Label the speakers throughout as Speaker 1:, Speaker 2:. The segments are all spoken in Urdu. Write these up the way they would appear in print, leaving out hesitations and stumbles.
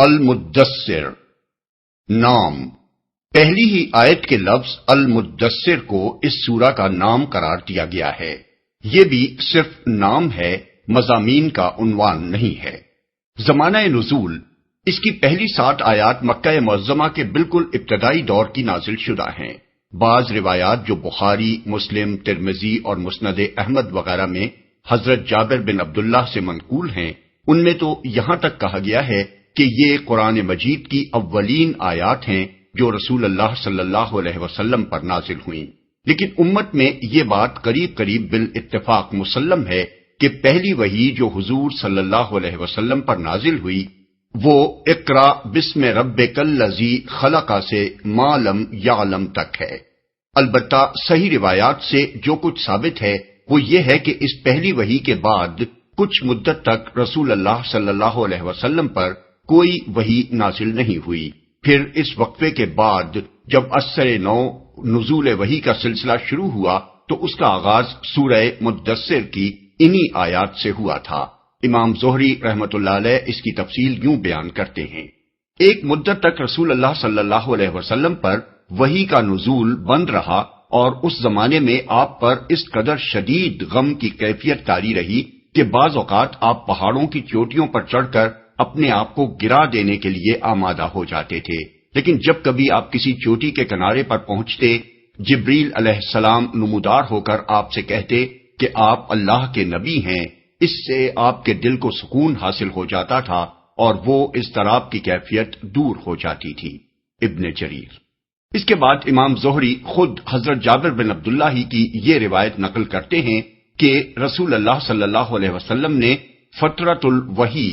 Speaker 1: المدثر نام۔ پہلی ہی آیت کے لفظ المدثر کو اس سورہ کا نام قرار دیا گیا ہے۔ یہ بھی صرف نام ہے، مضامین کا عنوان نہیں ہے۔ زمانہ نزول، اس کی پہلی 7 آیات مکہ معظمہ کے بالکل ابتدائی دور کی نازل شدہ ہیں۔ بعض روایات جو بخاری، مسلم، ترمذی اور مسند احمد وغیرہ میں حضرت جابر بن عبداللہ سے منقول ہیں، ان میں تو یہاں تک کہا گیا ہے کہ یہ قرآن مجید کی اولین آیات ہیں جو رسول اللہ صلی اللہ علیہ وسلم پر نازل ہوئیں۔ لیکن امت میں یہ بات قریب قریب بالاتفاق مسلم ہے کہ پہلی وحی جو حضور صلی اللہ علیہ وسلم پر نازل ہوئی وہ اقرا بسم ربک الذی خلق سے ما لم یعلم تک ہے۔ البتہ صحیح روایات سے جو کچھ ثابت ہے وہ یہ ہے کہ اس پہلی وحی کے بعد کچھ مدت تک رسول اللہ صلی اللہ علیہ وسلم پر کوئی وحی نازل نہیں ہوئی۔ پھر اس وقفے کے بعد جب اثر نو نزول وحی کا سلسلہ شروع ہوا تو اس کا آغاز سورہ مدثر کی انہی آیات سے ہوا تھا۔ امام زہری رحمۃ اللہ علیہ اس کی تفصیل یوں بیان کرتے ہیں: ایک مدت تک رسول اللہ صلی اللہ علیہ وسلم پر وحی کا نزول بند رہا اور اس زمانے میں آپ پر اس قدر شدید غم کی کیفیت طاری رہی کہ بعض اوقات آپ پہاڑوں کی چوٹیوں پر چڑھ کر اپنے آپ کو گرا دینے کے لیے آمادہ ہو جاتے تھے۔ لیکن جب کبھی آپ کسی چوٹی کے کنارے پر پہنچتے، جبریل علیہ السلام نمودار ہو کر آپ سے کہتے کہ آپ اللہ کے نبی ہیں، اس سے آپ کے دل کو سکون حاصل ہو جاتا تھا اور وہ اضطراب کی کیفیت دور ہو جاتی تھی۔ ابن جریر۔ اس کے بعد امام زہری خود حضرت جابر بن عبداللہ ہی کی یہ روایت نقل کرتے ہیں کہ رسول اللہ صلی اللہ علیہ وسلم نے فترۃ الوحی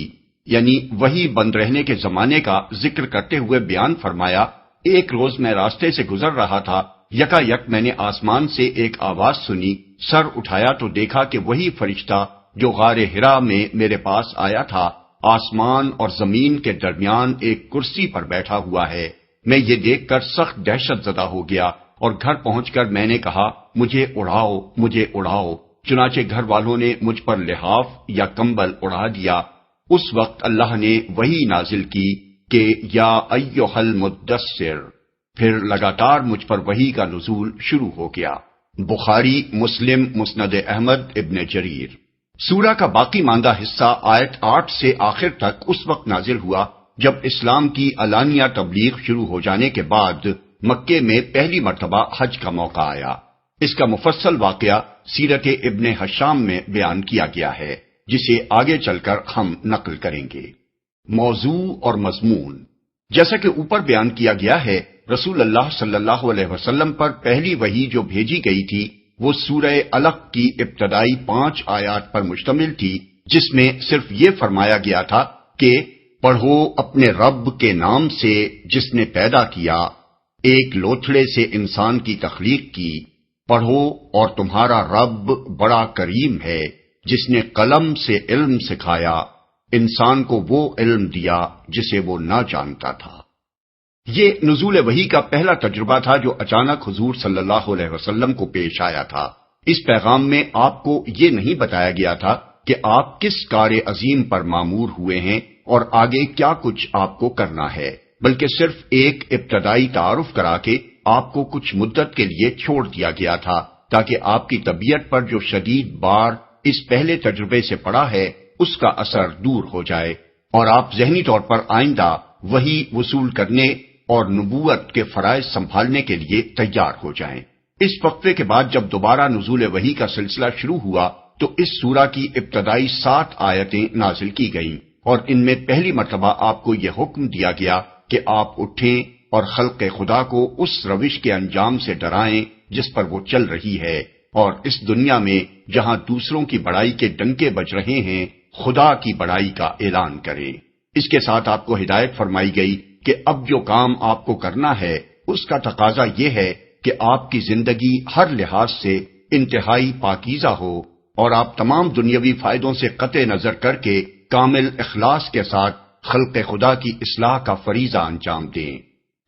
Speaker 1: یعنی وحی بند رہنے کے زمانے کا ذکر کرتے ہوئے بیان فرمایا: ایک روز میں راستے سے گزر رہا تھا، یکا یک میں نے آسمان سے ایک آواز سنی، سر اٹھایا تو دیکھا کہ وہی فرشتہ جو غار حرا میں میرے پاس آیا تھا آسمان اور زمین کے درمیان ایک کرسی پر بیٹھا ہوا ہے۔ میں یہ دیکھ کر سخت دہشت زدہ ہو گیا اور گھر پہنچ کر میں نے کہا مجھے اڑاؤ، مجھے اڑاؤ۔ چنانچہ گھر والوں نے مجھ پر لحاف یا کمبل اڑا دیا۔ اس وقت اللہ نے وحی نازل کی کہ یا ایھا المدثر، پھر لگاتار مجھ پر وحی کا نزول شروع ہو گیا۔ بخاری، مسلم، مسند احمد، ابن جریر۔ سورہ کا باقی ماندہ حصہ آیت 8 سے آخر تک اس وقت نازل ہوا جب اسلام کی علانیہ تبلیغ شروع ہو جانے کے بعد مکے میں پہلی مرتبہ حج کا موقع آیا۔ اس کا مفصل واقعہ سیرت ابن ہشام میں بیان کیا گیا ہے، جسے آگے چل کر ہم نقل کریں گے۔ موضوع اور مضمون، جیسا کہ اوپر بیان کیا گیا ہے، رسول اللہ صلی اللہ علیہ وسلم پر پہلی وحی جو بھیجی گئی تھی وہ سورہ علق کی ابتدائی 5 آیات پر مشتمل تھی، جس میں صرف یہ فرمایا گیا تھا کہ پڑھو اپنے رب کے نام سے جس نے پیدا کیا، ایک لوتھڑے سے انسان کی تخلیق کی، پڑھو اور تمہارا رب بڑا کریم ہے جس نے قلم سے علم سکھایا، انسان کو وہ علم دیا جسے وہ نہ جانتا تھا۔ یہ نزول وحی کا پہلا تجربہ تھا جو اچانک حضور صلی اللہ علیہ وسلم کو پیش آیا تھا۔ اس پیغام میں آپ کو یہ نہیں بتایا گیا تھا کہ آپ کس کار عظیم پر مامور ہوئے ہیں اور آگے کیا کچھ آپ کو کرنا ہے، بلکہ صرف ایک ابتدائی تعارف کرا کے آپ کو کچھ مدت کے لیے چھوڑ دیا گیا تھا تاکہ آپ کی طبیعت پر جو شدید بار اس پہلے تجربے سے پڑا ہے اس کا اثر دور ہو جائے اور آپ ذہنی طور پر آئندہ وحی وصول کرنے اور نبوت کے فرائض سنبھالنے کے لیے تیار ہو جائیں۔ اس وقفے کے بعد جب دوبارہ نزول وحی کا سلسلہ شروع ہوا تو اس سورہ کی ابتدائی 7 آیتیں نازل کی گئیں اور ان میں پہلی مرتبہ آپ کو یہ حکم دیا گیا کہ آپ اٹھیں اور خلق خدا کو اس روش کے انجام سے ڈرائیں جس پر وہ چل رہی ہے، اور اس دنیا میں جہاں دوسروں کی بڑائی کے ڈنکے بج رہے ہیں خدا کی بڑائی کا اعلان کریں۔ اس کے ساتھ آپ کو ہدایت فرمائی گئی کہ اب جو کام آپ کو کرنا ہے اس کا تقاضا یہ ہے کہ آپ کی زندگی ہر لحاظ سے انتہائی پاکیزہ ہو اور آپ تمام دنیاوی فائدوں سے قطع نظر کر کے کامل اخلاص کے ساتھ خلق خدا کی اصلاح کا فریضہ انجام دیں۔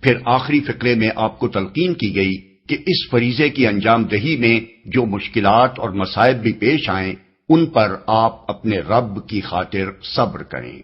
Speaker 1: پھر آخری فقرے میں آپ کو تلقین کی گئی کہ اس فریضے کی انجام دہی میں جو مشکلات اور مصائب بھی پیش آئیں ان پر آپ اپنے رب کی خاطر صبر کریں۔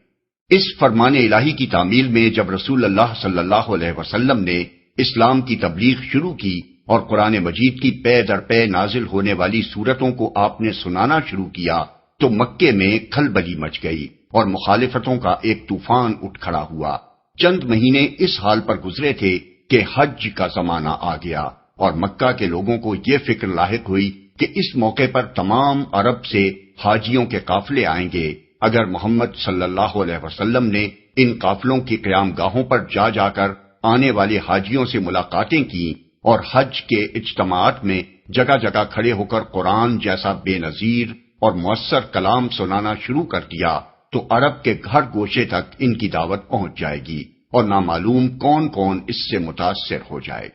Speaker 1: اس فرمان الہی کی تعمیل میں جب رسول اللہ صلی اللہ علیہ وسلم نے اسلام کی تبلیغ شروع کی اور قرآن مجید کی پے در پے نازل ہونے والی صورتوں کو آپ نے سنانا شروع کیا تو مکے میں کھلبلی مچ گئی اور مخالفتوں کا ایک طوفان اٹھ کھڑا ہوا۔ چند مہینے اس حال پر گزرے تھے کہ حج کا زمانہ آ گیا اور مکہ کے لوگوں کو یہ فکر لاحق ہوئی کہ اس موقع پر تمام عرب سے حاجیوں کے قافلے آئیں گے۔ اگر محمد صلی اللہ علیہ وسلم نے ان قافلوں کی قیام گاہوں پر جا جا کر آنے والے حاجیوں سے ملاقاتیں کی اور حج کے اجتماعات میں جگہ جگہ کھڑے ہو کر قرآن جیسا بے نظیر اور مؤثر کلام سنانا شروع کر دیا تو عرب کے گھر گوشے تک ان کی دعوت پہنچ جائے گی اور نامعلوم کون کون اس سے متاثر ہو جائے۔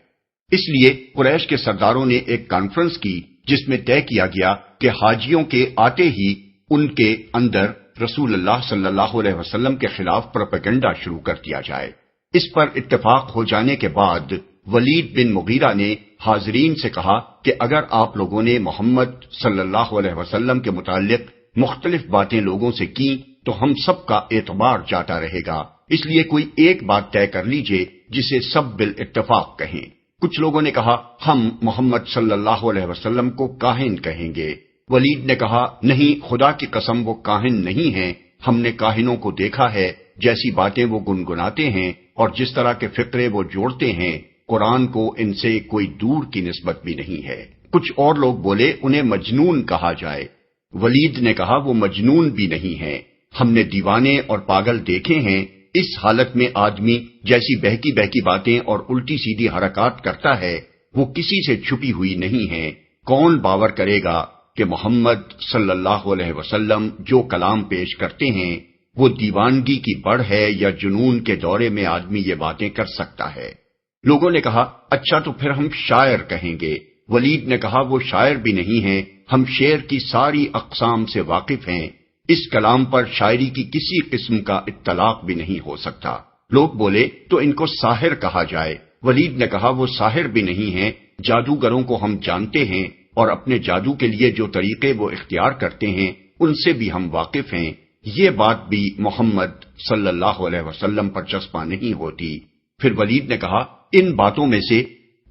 Speaker 1: اس لیے قریش کے سرداروں نے ایک کانفرنس کی جس میں طے کیا گیا کہ حاجیوں کے آتے ہی ان کے اندر رسول اللہ صلی اللہ علیہ وسلم کے خلاف پروپیگنڈا شروع کر دیا جائے۔ اس پر اتفاق ہو جانے کے بعد ولید بن مغیرہ نے حاضرین سے کہا کہ اگر آپ لوگوں نے محمد صلی اللہ علیہ وسلم کے متعلق مختلف باتیں لوگوں سے کی تو ہم سب کا اعتبار جاتا رہے گا، اس لیے کوئی ایک بات طے کر لیجئے جسے سب بالاتفاق کہیں۔ کچھ لوگوں نے کہا ہم محمد صلی اللہ علیہ وسلم کو کاہن کہیں گے۔ ولید نے کہا نہیں، خدا کی قسم وہ کاہن نہیں ہیں، ہم نے کاہنوں کو دیکھا ہے، جیسی باتیں وہ گنگناتے ہیں اور جس طرح کے فقرے وہ جوڑتے ہیں، قرآن کو ان سے کوئی دور کی نسبت بھی نہیں ہے۔ کچھ اور لوگ بولے انہیں مجنون کہا جائے۔ ولید نے کہا وہ مجنون بھی نہیں ہیں، ہم نے دیوانے اور پاگل دیکھے ہیں، اس حالت میں آدمی جیسی بہکی بہکی باتیں اور الٹی سیدھی حرکات کرتا ہے وہ کسی سے چھپی ہوئی نہیں ہے۔ کون باور کرے گا کہ محمد صلی اللہ علیہ وسلم جو کلام پیش کرتے ہیں وہ دیوانگی کی بڑھ ہے یا جنون کے دورے میں آدمی یہ باتیں کر سکتا ہے؟ لوگوں نے کہا اچھا تو پھر ہم شاعر کہیں گے۔ ولید نے کہا وہ شاعر بھی نہیں ہیں، ہم شعر کی ساری اقسام سے واقف ہیں، اس کلام پر شاعری کی کسی قسم کا اطلاق بھی نہیں ہو سکتا۔ لوگ بولے تو ان کو ساحر کہا جائے۔ ولید نے کہا وہ ساحر بھی نہیں ہیں، جادوگروں کو ہم جانتے ہیں اور اپنے جادو کے لیے جو طریقے وہ اختیار کرتے ہیں ان سے بھی ہم واقف ہیں، یہ بات بھی محمد صلی اللہ علیہ وسلم پر چسپاں نہیں ہوتی۔ پھر ولید نے کہا ان باتوں میں سے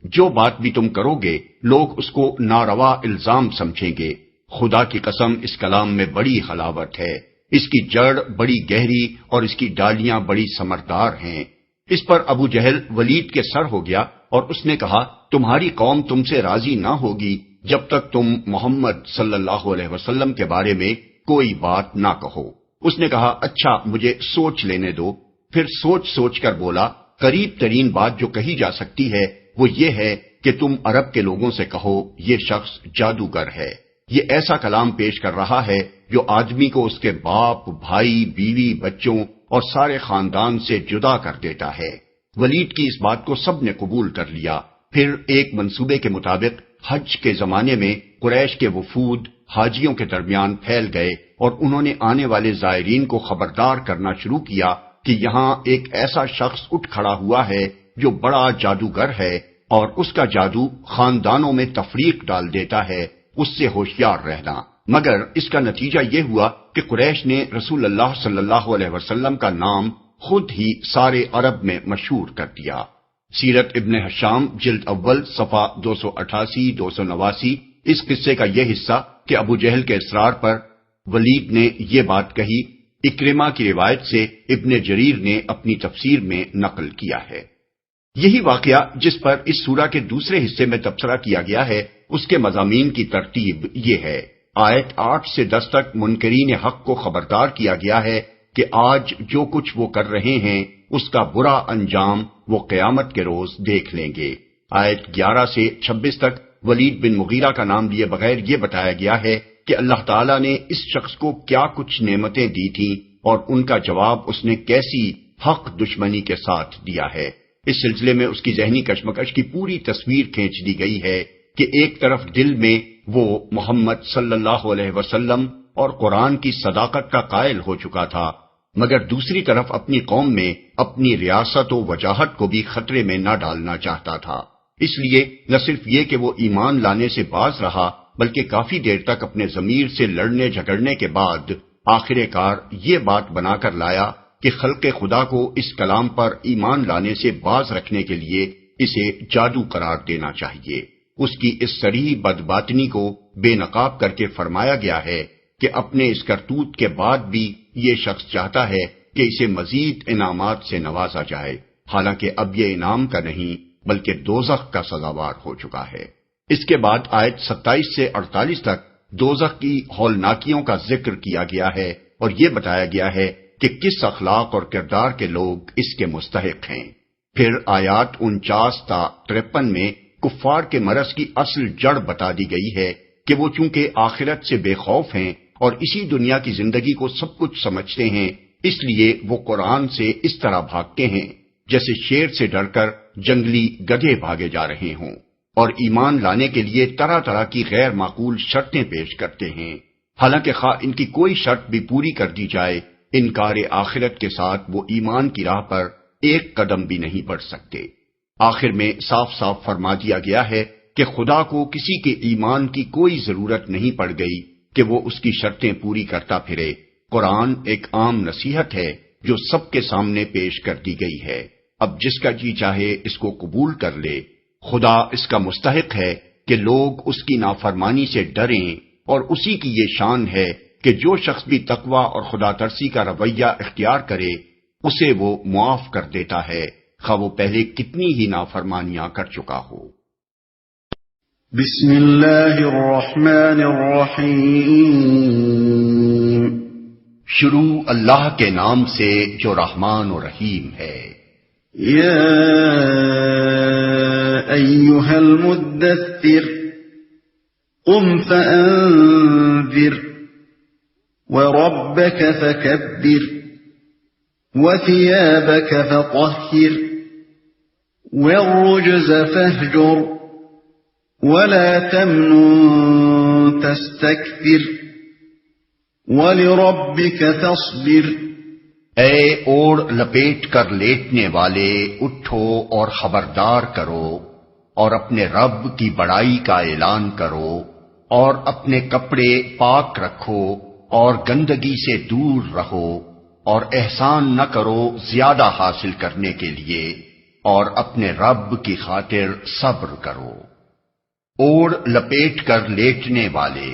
Speaker 1: جو بات بھی تم کرو گے لوگ اس کو ناروا الزام سمجھیں گے۔ خدا کی قسم اس کلام میں بڑی حلاوت ہے، اس کی جڑ بڑی گہری اور اس کی ڈالیاں بڑی ثمردار ہیں۔ اس پر ابو جہل ولید کے سر ہو گیا اور اس نے کہا تمہاری قوم تم سے راضی نہ ہوگی جب تک تم محمد صلی اللہ علیہ وسلم کے بارے میں کوئی بات نہ کہو۔ اس نے کہا اچھا مجھے سوچ لینے دو۔ پھر سوچ سوچ کر بولا قریب ترین بات جو کہی جا سکتی ہے وہ یہ ہے کہ تم عرب کے لوگوں سے کہو یہ شخص جادوگر ہے، یہ ایسا کلام پیش کر رہا ہے جو آدمی کو اس کے باپ، بھائی، بیوی، بچوں اور سارے خاندان سے جدا کر دیتا ہے۔ ولید کی اس بات کو سب نے قبول کر لیا۔ پھر ایک منصوبے کے مطابق حج کے زمانے میں قریش کے وفود حاجیوں کے درمیان پھیل گئے اور انہوں نے آنے والے زائرین کو خبردار کرنا شروع کیا کہ یہاں ایک ایسا شخص اٹھ کھڑا ہوا ہے جو بڑا جادوگر ہے اور اس کا جادو خاندانوں میں تفریق ڈال دیتا ہے، اس سے ہوشیار رہنا۔ مگر اس کا نتیجہ یہ ہوا کہ قریش نے رسول اللہ صلی اللہ علیہ وسلم کا نام خود ہی سارے عرب میں مشہور کر دیا۔ سیرت ابن ہشام جلد اول صفحہ 288 289 اس قصے کا یہ حصہ کہ ابو جہل کے اصرار پر ولید نے یہ بات کہی اکرمہ کی روایت سے ابن جریر نے اپنی تفسیر میں نقل کیا ہے۔ یہی واقعہ جس پر اس سورہ کے دوسرے حصے میں تبصرہ کیا گیا ہے اس کے مضامین کی ترتیب یہ ہے۔ آیت 8 سے 10 تک منکرین حق کو خبردار کیا گیا ہے کہ آج جو کچھ وہ کر رہے ہیں اس کا برا انجام وہ قیامت کے روز دیکھ لیں گے۔ آیت 11 سے 26 تک ولید بن مغیرہ کا نام لیے بغیر یہ بتایا گیا ہے کہ اللہ تعالیٰ نے اس شخص کو کیا کچھ نعمتیں دی تھیں اور ان کا جواب اس نے کیسی حق دشمنی کے ساتھ دیا ہے۔ اس سلسلے میں اس کی ذہنی کشمکش کی پوری تصویر کھینچ دی گئی ہے کہ ایک طرف دل میں وہ محمد صلی اللہ علیہ وسلم اور قرآن کی صداقت کا قائل ہو چکا تھا، مگر دوسری طرف اپنی قوم میں اپنی ریاست و وجاہت کو بھی خطرے میں نہ ڈالنا چاہتا تھا۔ اس لیے نہ صرف یہ کہ وہ ایمان لانے سے باز رہا بلکہ کافی دیر تک اپنے ضمیر سے لڑنے جھگڑنے کے بعد آخر کار یہ بات بنا کر لایا کہ خلق خدا کو اس کلام پر ایمان لانے سے باز رکھنے کے لیے اسے جادو قرار دینا چاہیے۔ اس کی اس صریح بدباطنی کو بے نقاب کر کے فرمایا گیا ہے کہ اپنے اس کرتوت کے بعد بھی یہ شخص چاہتا ہے کہ اسے مزید انعامات سے نوازا جائے، حالانکہ اب یہ انعام کا نہیں بلکہ دوزخ کا سزاوار ہو چکا ہے۔ اس کے بعد آیت 27 سے 48 تک دوزخ کی ہولناکیوں کا ذکر کیا گیا ہے اور یہ بتایا گیا ہے کہ کس اخلاق اور کردار کے لوگ اس کے مستحق ہیں۔ پھر آیات 49 تا 53 میں کفار کے مرض کی اصل جڑ بتا دی گئی ہے کہ وہ چونکہ آخرت سے بے خوف ہیں اور اسی دنیا کی زندگی کو سب کچھ سمجھتے ہیں، اس لیے وہ قرآن سے اس طرح بھاگتے ہیں جیسے شیر سے ڈر کر جنگلی گدھے بھاگے جا رہے ہوں، اور ایمان لانے کے لیے طرح طرح کی غیر معقول شرطیں پیش کرتے ہیں، حالانکہ خواہ ان کی کوئی شرط بھی پوری کر دی جائے، انکار آخرت کے ساتھ وہ ایمان کی راہ پر ایک قدم بھی نہیں بڑھ سکتے۔ آخر میں صاف صاف فرما دیا گیا ہے کہ خدا کو کسی کے ایمان کی کوئی ضرورت نہیں پڑ گئی کہ وہ اس کی شرطیں پوری کرتا پھرے۔ قرآن ایک عام نصیحت ہے جو سب کے سامنے پیش کر دی گئی ہے، اب جس کا جی چاہے اس کو قبول کر لے۔ خدا اس کا مستحق ہے کہ لوگ اس کی نافرمانی سے ڈریں، اور اسی کی یہ شان ہے کہ جو شخص بھی تقوی اور خدا ترسی کا رویہ اختیار کرے اسے وہ معاف کر دیتا ہے، خواہ وہ پہلے کتنی ہی نافرمانیاں کر چکا ہو۔
Speaker 2: بسم اللہ الرحمن الرحیم،
Speaker 1: شروع اللہ کے نام سے جو رحمان و رحیم ہے۔
Speaker 2: یا ایھا المدثر قم فانذر وربک فکبر وثيابك فطهر والرجز فاهجر ولا تمنن تستكثر ولربك فاصبر۔
Speaker 1: اے اوڑ لپیٹ کر لیٹنے والے، اٹھو اور خبردار کرو اور اپنے رب کی بڑائی کا اعلان کرو، اور اپنے کپڑے پاک رکھو اور گندگی سے دور رہو، اور احسان نہ کرو زیادہ حاصل کرنے کے لیے، اور اپنے رب کی خاطر صبر کرو۔ اوڑ لپیٹ کر لیٹنے والے۔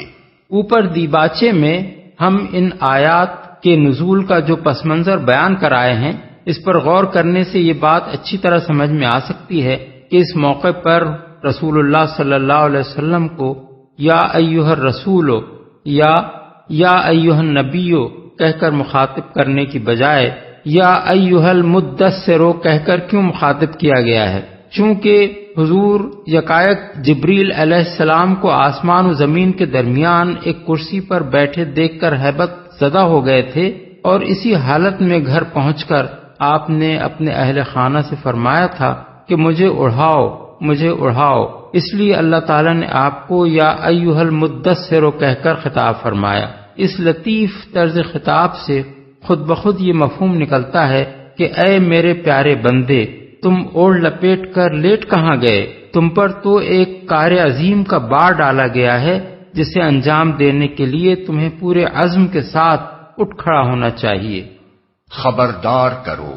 Speaker 3: اوپر دیباچے میں ہم ان آیات کے نزول کا جو پس منظر بیان کرائے ہیں، اس پر غور کرنے سے یہ بات اچھی طرح سمجھ میں آ سکتی ہے کہ اس موقع پر رسول اللہ صلی اللہ علیہ وسلم کو یا ایھا الرسول یا ایھا النبی کہہ کر مخاطب کرنے کی بجائے یا ایھا المدثر کہہ کر کیوں مخاطب کیا گیا ہے؟ چونکہ حضور یکایک جبریل علیہ السلام کو آسمان و زمین کے درمیان ایک کرسی پر بیٹھے دیکھ کر ہیبت زدہ ہو گئے تھے، اور اسی حالت میں گھر پہنچ کر آپ نے اپنے اہل خانہ سے فرمایا تھا کہ مجھے اڑھاؤ، اس لیے اللہ تعالیٰ نے آپ کو یا ایھا المدثر کہہ کر خطاب فرمایا۔ اس لطیف طرز خطاب سے خود بخود یہ مفہوم نکلتا ہے کہ اے میرے پیارے بندے، تم اوڑھ لپیٹ کر لیٹ کہاں گئے؟ تم پر تو ایک کار عظیم کا بار ڈالا گیا ہے جسے انجام دینے کے لیے تمہیں پورے عزم کے ساتھ اٹھ کھڑا ہونا چاہیے۔
Speaker 1: خبردار کرو،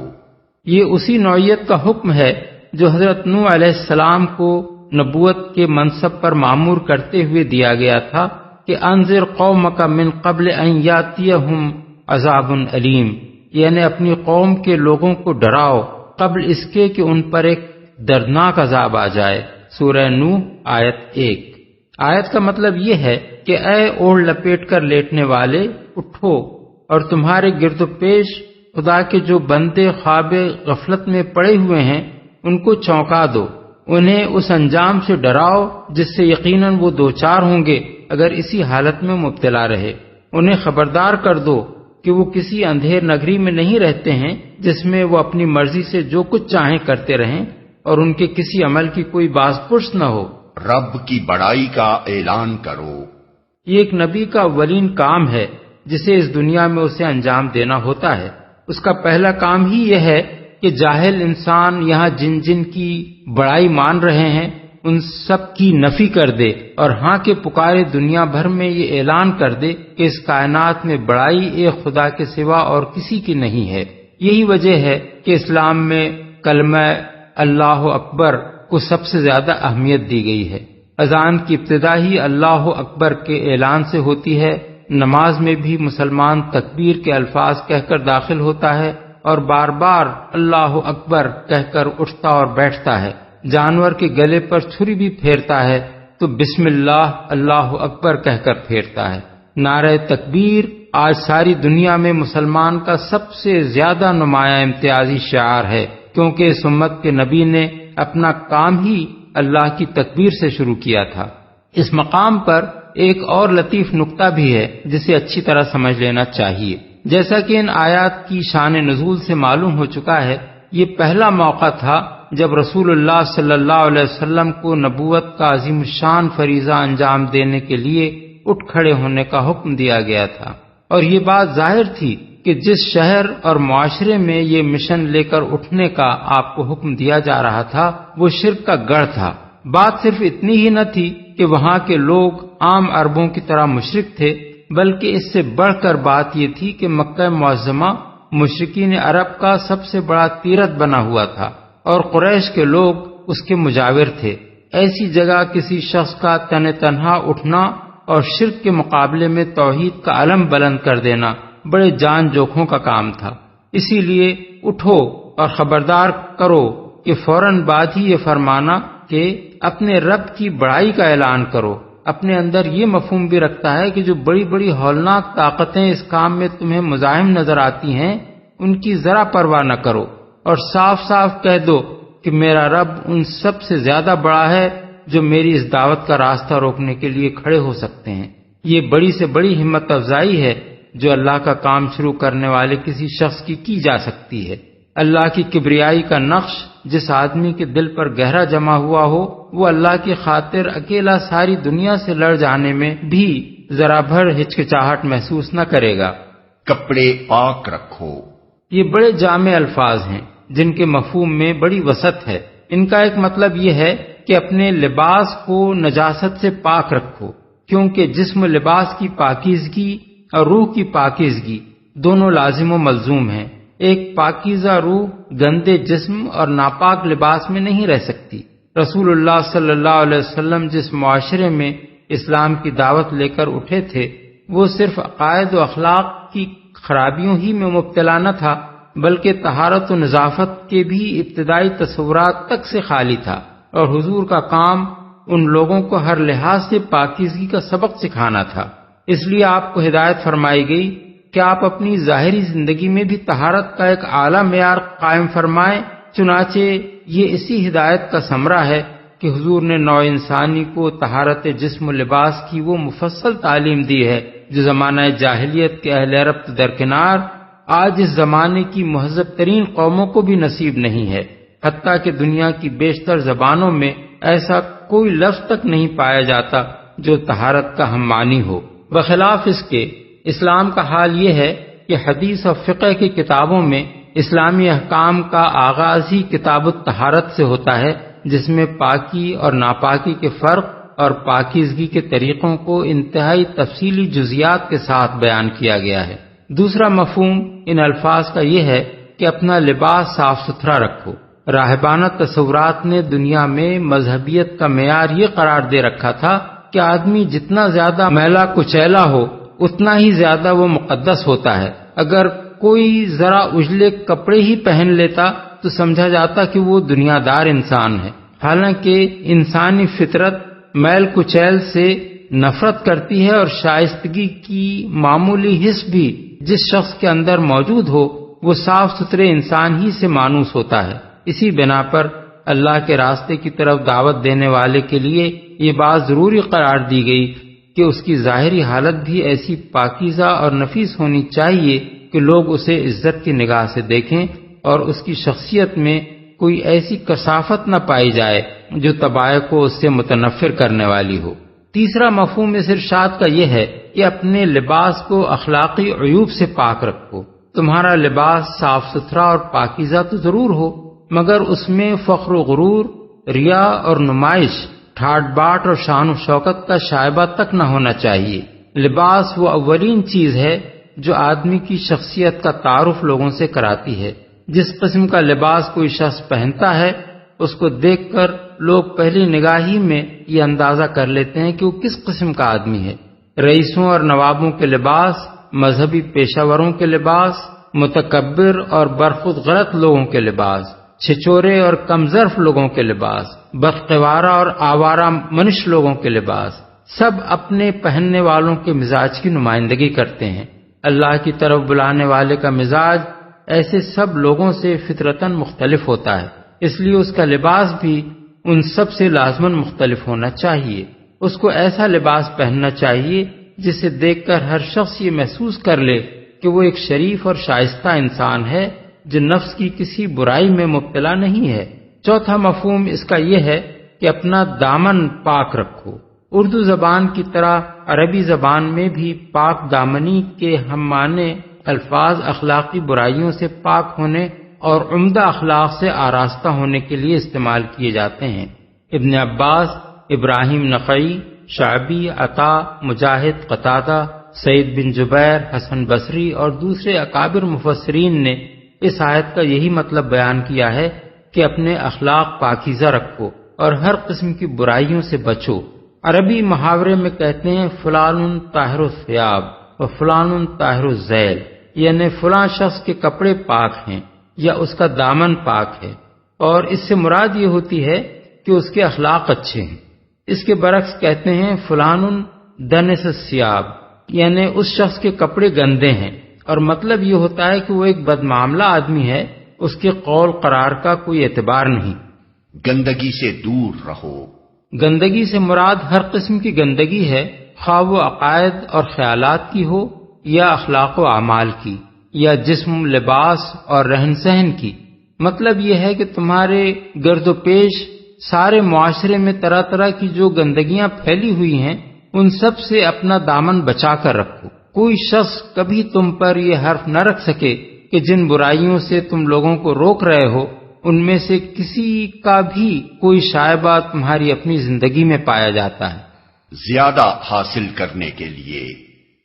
Speaker 3: یہ اسی نوعیت کا حکم ہے جو حضرت نوح علیہ السلام کو نبوت کے منصب پر مامور کرتے ہوئے دیا گیا تھا کہ انذر قومک من قبل ان یاتیہم عذاب علیم، یعنی اپنی قوم کے لوگوں کو ڈراؤ قبل اس کے کہ ان پر ایک دردناک عذاب آ جائے۔ سورہ نوح آیت 1۔ آیت کا مطلب یہ ہے کہ اے اوڑھ لپیٹ کر لیٹنے والے، اٹھو اور تمہارے گرد و پیش خدا کے جو بندے خواب غفلت میں پڑے ہوئے ہیں ان کو چونکا دو، انہیں اس انجام سے ڈراؤ جس سے یقیناً وہ دوچار ہوں گے اگر اسی حالت میں مبتلا رہے۔ انہیں خبردار کر دو کہ وہ کسی اندھیر نگری میں نہیں رہتے ہیں جس میں وہ اپنی مرضی سے جو کچھ چاہیں کرتے رہیں اور ان کے کسی عمل کی کوئی باز پرس نہ ہو۔
Speaker 1: رب کی بڑائی کا اعلان کرو۔
Speaker 3: یہ ایک نبی کا اولین کام ہے جسے اس دنیا میں اسے انجام دینا ہوتا ہے۔ اس کا پہلا کام ہی یہ ہے کہ جاہل انسان یہاں جن جن کی بڑائی مان رہے ہیں ان سب کی نفی کر دے، اور ہاں کے پکارے دنیا بھر میں یہ اعلان کر دے کہ اس کائنات میں بڑائی ایک خدا کے سوا اور کسی کی نہیں ہے۔ یہی وجہ ہے کہ اسلام میں کلمہ اللہ اکبر کو سب سے زیادہ اہمیت دی گئی ہے۔ اذان کی ابتدا ہی اللہ اکبر کے اعلان سے ہوتی ہے۔ نماز میں بھی مسلمان تکبیر کے الفاظ کہہ کر داخل ہوتا ہے اور بار بار اللہ اکبر کہہ کر اٹھتا اور بیٹھتا ہے۔ جانور کے گلے پر چھری بھی پھیرتا ہے تو بسم اللہ اللہ اکبر کہہ کر پھیرتا ہے۔ نعرہ تکبیر آج ساری دنیا میں مسلمان کا سب سے زیادہ نمایاں امتیازی شعار ہے، کیونکہ اس امت کے نبی نے اپنا کام ہی اللہ کی تکبیر سے شروع کیا تھا۔ اس مقام پر ایک اور لطیف نکتہ بھی ہے جسے اچھی طرح سمجھ لینا چاہیے۔ جیسا کہ ان آیات کی شان نزول سے معلوم ہو چکا ہے، یہ پہلا موقع تھا جب رسول اللہ صلی اللہ علیہ وسلم کو نبوت کا عظیم الشان فریضہ انجام دینے کے لیے اٹھ کھڑے ہونے کا حکم دیا گیا تھا، اور یہ بات ظاہر تھی کہ جس شہر اور معاشرے میں یہ مشن لے کر اٹھنے کا آپ کو حکم دیا جا رہا تھا وہ شرک کا گڑھ تھا۔ بات صرف اتنی ہی نہ تھی کہ وہاں کے لوگ عام عربوں کی طرح مشرک تھے، بلکہ اس سے بڑھ کر بات یہ تھی کہ مکہ معظمہ مشرکین عرب کا سب سے بڑا تیرتھ بنا ہوا تھا اور قریش کے لوگ اس کے مجاور تھے۔ ایسی جگہ کسی شخص کا تنہا اٹھنا اور شرک کے مقابلے میں توحید کا علم بلند کر دینا بڑے جان جوکھوں کا کام تھا۔ اسی لیے اٹھو اور خبردار کرو کہ فوراً بعد ہی یہ فرمانا کہ اپنے رب کی بڑائی کا اعلان کرو اپنے اندر یہ مفہوم بھی رکھتا ہے کہ جو بڑی بڑی ہولناک طاقتیں اس کام میں تمہیں مزاحم نظر آتی ہیں ان کی ذرا پرواہ نہ کرو، اور صاف صاف کہہ دو کہ میرا رب ان سب سے زیادہ بڑا ہے جو میری اس دعوت کا راستہ روکنے کے لیے کھڑے ہو سکتے ہیں۔ یہ بڑی سے بڑی ہمت افزائی ہے جو اللہ کا کام شروع کرنے والے کسی شخص کی جا سکتی ہے۔ اللہ کی کبریائی کا نقش جس آدمی کے دل پر گہرا جمع ہوا ہو وہ اللہ کی خاطر اکیلا ساری دنیا سے لڑ جانے میں بھی ذرا بھر ہچکچاہٹ محسوس نہ کرے گا۔
Speaker 1: کپڑے پاک رکھو،
Speaker 3: یہ بڑے جامع الفاظ ہیں جن کے مفہوم میں بڑی وسعت ہے۔ ان کا ایک مطلب یہ ہے کہ اپنے لباس کو نجاست سے پاک رکھو، کیونکہ جسم لباس کی پاکیزگی اور روح کی پاکیزگی دونوں لازم و ملزوم ہیں۔ ایک پاکیزہ روح گندے جسم اور ناپاک لباس میں نہیں رہ سکتی۔ رسول اللہ صلی اللہ علیہ وسلم جس معاشرے میں اسلام کی دعوت لے کر اٹھے تھے وہ صرف عقائد و اخلاق کی خرابیوں ہی میں مبتلا نہ تھا، بلکہ طہارت و نظافت کے بھی ابتدائی تصورات تک سے خالی تھا، اور حضور کا کام ان لوگوں کو ہر لحاظ سے پاکیزگی کا سبق سکھانا تھا۔ اس لیے آپ کو ہدایت فرمائی گئی کہ آپ اپنی ظاہری زندگی میں بھی طہارت کا ایک اعلیٰ معیار قائم فرمائیں۔ چنانچہ یہ اسی ہدایت کا ثمرہ ہے کہ حضور نے نوع انسانی کو طہارت جسم و لباس کی وہ مفصل تعلیم دی ہے جو زمانہ جاہلیت کے اہل عرب درکنار آج اس زمانے کی مہذب ترین قوموں کو بھی نصیب نہیں ہے۔ حتیٰ کہ دنیا کی بیشتر زبانوں میں ایسا کوئی لفظ تک نہیں پایا جاتا جو طہارت کا ہم معنی ہو۔ بخلاف اس کے اسلام کا حال یہ ہے کہ حدیث اور فقہ کی کتابوں میں اسلامی احکام کا آغاز ہی کتاب الطہارت سے ہوتا ہے، جس میں پاکی اور ناپاکی کے فرق اور پاکیزگی کے طریقوں کو انتہائی تفصیلی جزیات کے ساتھ بیان کیا گیا ہے۔ دوسرا مفہوم ان الفاظ کا یہ ہے کہ اپنا لباس صاف ستھرا رکھو۔ راہبانہ تصورات نے دنیا میں مذہبیت کا معیار یہ قرار دے رکھا تھا کہ آدمی جتنا زیادہ میلا کچیلا ہو اتنا ہی زیادہ وہ مقدس ہوتا ہے۔ اگر کوئی ذرا اجلے کپڑے ہی پہن لیتا تو سمجھا جاتا کہ وہ دنیا دار انسان ہے، حالانکہ انسانی فطرت میل کچیل سے نفرت کرتی ہے، اور شائستگی کی معمولی حس بھی جس شخص کے اندر موجود ہو وہ صاف ستھرے انسان ہی سے مانوس ہوتا ہے۔ اسی بنا پر اللہ کے راستے کی طرف دعوت دینے والے کے لیے یہ بات ضروری قرار دی گئی کہ اس کی ظاہری حالت بھی ایسی پاکیزہ اور نفیس ہونی چاہیے کہ لوگ اسے عزت کی نگاہ سے دیکھیں اور اس کی شخصیت میں کوئی ایسی کثافت نہ پائی جائے جو طبائع کو اس سے متنفر کرنے والی ہو۔ تیسرا مفہوم اس ارشاد کا یہ ہے کہ اپنے لباس کو اخلاقی عیوب سے پاک رکھو۔ تمہارا لباس صاف ستھرا اور پاکیزہ تو ضرور ہو، مگر اس میں فخر و غرور، ریا اور نمائش، ٹھاٹ باٹ اور شان و شوکت کا شائبہ تک نہ ہونا چاہیے۔ لباس وہ اولین چیز ہے جو آدمی کی شخصیت کا تعارف لوگوں سے کراتی ہے۔ جس قسم کا لباس کوئی شخص پہنتا ہے اس کو دیکھ کر لوگ پہلی نگاہی میں یہ اندازہ کر لیتے ہیں کہ وہ کس قسم کا آدمی ہے۔ رئیسوں اور نوابوں کے لباس، مذہبی پیشہ وروں کے لباس، متکبر اور برخود غلط لوگوں کے لباس، چھچورے اور کمظرف لوگوں کے لباس، بدقوارہ اور آوارہ منش لوگوں کے لباس، سب اپنے پہننے والوں کے مزاج کی نمائندگی کرتے ہیں۔ اللہ کی طرف بلانے والے کا مزاج ایسے سب لوگوں سے فطرتاً مختلف ہوتا ہے، اس لیے اس کا لباس بھی ان سب سے لازماً مختلف ہونا چاہیے۔ اس کو ایسا لباس پہننا چاہیے جسے دیکھ کر ہر شخص یہ محسوس کر لے کہ وہ ایک شریف اور شائستہ انسان ہے جو نفس کی کسی برائی میں مبتلا نہیں ہے۔ چوتھا مفہوم اس کا یہ ہے کہ اپنا دامن پاک رکھو۔ اردو زبان کی طرح عربی زبان میں بھی پاک دامنی کے ہم معنی الفاظ اخلاقی برائیوں سے پاک ہونے اور عمدہ اخلاق سے آراستہ ہونے کے لیے استعمال کیے جاتے ہیں۔ ابن عباس، ابراہیم نخعی، شعبی، عطا، مجاہد، قتادہ، سعید بن جبیر، حسن بصری اور دوسرے اکابر مفسرین نے اس آیت کا یہی مطلب بیان کیا ہے کہ اپنے اخلاق پاکیزہ رکھو اور ہر قسم کی برائیوں سے بچو۔ عربی محاورے میں کہتے ہیں فلان طاہر الثیاب و فلان طاہر الذیل، یعنی فلاں شخص کے کپڑے پاک ہیں یا اس کا دامن پاک ہے، اور اس سے مراد یہ ہوتی ہے کہ اس کے اخلاق اچھے ہیں۔ اس کے برعکس کہتے ہیں فلان دنس الثیاب، یعنی اس شخص کے کپڑے گندے ہیں، اور مطلب یہ ہوتا ہے کہ وہ ایک بدمعاملہ آدمی ہے، اس کے قول قرار کا کوئی اعتبار نہیں۔
Speaker 1: گندگی سے دور رہو۔
Speaker 3: گندگی سے مراد ہر قسم کی گندگی ہے، خواہ وہ عقائد اور خیالات کی ہو یا اخلاق و اعمال کی، یا جسم، لباس اور رہن سہن کی۔ مطلب یہ ہے کہ تمہارے گرد و پیش سارے معاشرے میں طرح طرح کی جو گندگیاں پھیلی ہوئی ہیں ان سب سے اپنا دامن بچا کر رکھو۔ کوئی شخص کبھی تم پر یہ حرف نہ رکھ سکے کہ جن برائیوں سے تم لوگوں کو روک رہے ہو ان میں سے کسی کا بھی کوئی شائبہ تمہاری اپنی زندگی میں پایا جاتا ہے۔
Speaker 1: زیادہ حاصل کرنے کے لیے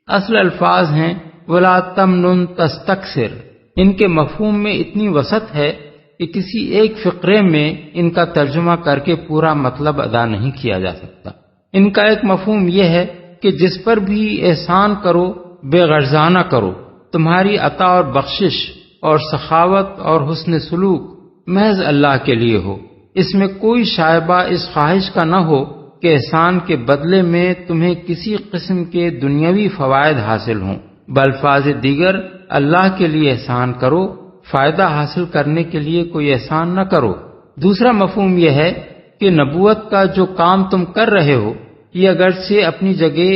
Speaker 3: اصل الفاظ ہیں وَلَا تَمْنُن تَسْتَكْثِرْ۔ ان کے مفہوم میں اتنی وسعت ہے کہ کسی ایک فقرے میں ان کا ترجمہ کر کے پورا مطلب ادا نہیں کیا جا سکتا۔ ان کا ایک مفہوم یہ ہے کہ جس پر بھی احسان کرو بے غرضانہ کرو، تمہاری عطا اور بخشش اور سخاوت اور حسن سلوک محض اللہ کے لیے ہو، اس میں کوئی شائبہ اس خواہش کا نہ ہو کہ احسان کے بدلے میں تمہیں کسی قسم کے دنیاوی فوائد حاصل ہوں، بالفاظ دیگر اللہ کے لیے احسان کرو، فائدہ حاصل کرنے کے لیے کوئی احسان نہ کرو۔ دوسرا مفہوم یہ ہے کہ نبوت کا جو کام تم کر رہے ہو یہ اگرچہ اپنی جگہ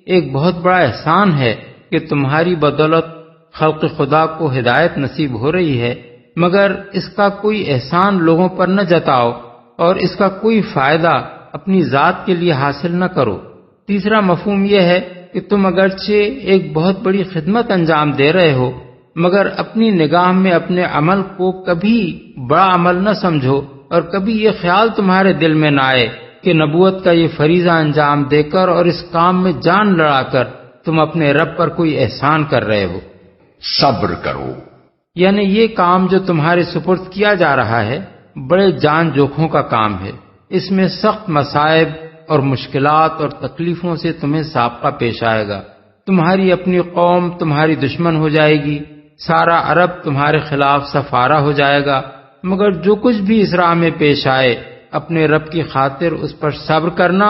Speaker 3: ایک بہت بڑا احسان ہے کہ تمہاری بدولت خلق خدا کو ہدایت نصیب ہو رہی ہے، مگر اس کا کوئی احسان لوگوں پر نہ جتاؤ اور اس کا کوئی فائدہ اپنی ذات کے لیے حاصل نہ کرو۔ تیسرا مفہوم یہ ہے کہ تم اگرچہ ایک بہت بڑی خدمت انجام دے رہے ہو مگر اپنی نگاہ میں اپنے عمل کو کبھی بڑا عمل نہ سمجھو اور کبھی یہ خیال تمہارے دل میں نہ آئے کہ نبوت کا یہ فریضہ انجام دے کر اور اس کام میں جان لڑا کر تم اپنے رب پر کوئی احسان کر رہے ہو۔
Speaker 1: صبر کرو،
Speaker 3: یعنی یہ کام جو تمہارے سپرد کیا جا رہا ہے بڑے جان جوکھوں کا کام ہے، اس میں سخت مصائب اور مشکلات اور تکلیفوں سے تمہیں سابقہ پیش آئے گا۔ تمہاری اپنی قوم تمہاری دشمن ہو جائے گی، سارا عرب تمہارے خلاف سفارہ ہو جائے گا، مگر جو کچھ بھی اس راہ میں پیش آئے اپنے رب کی خاطر اس پر صبر کرنا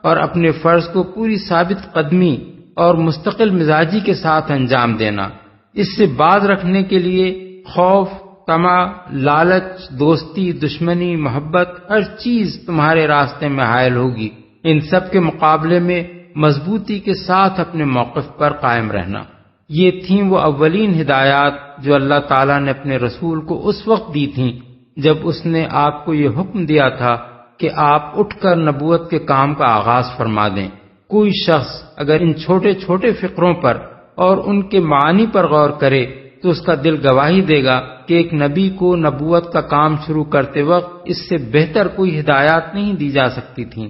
Speaker 3: اور اپنے فرض کو پوری ثابت قدمی اور مستقل مزاجی کے ساتھ انجام دینا۔ اس سے باز رکھنے کے لیے خوف، طمع، لالچ، دوستی، دشمنی، محبت، ہر چیز تمہارے راستے میں حائل ہوگی۔ ان سب کے مقابلے میں مضبوطی کے ساتھ اپنے موقف پر قائم رہنا۔ یہ تھیں وہ اولین ہدایات جو اللہ تعالیٰ نے اپنے رسول کو اس وقت دی تھیں جب اس نے آپ کو یہ حکم دیا تھا کہ آپ اٹھ کر نبوت کے کام کا آغاز فرما دیں۔ کوئی شخص اگر ان چھوٹے چھوٹے فقروں پر اور ان کے معنی پر غور کرے تو اس کا دل گواہی دے گا کہ ایک نبی کو نبوت کا کام شروع کرتے وقت اس سے بہتر کوئی ہدایات نہیں دی جا سکتی تھیں۔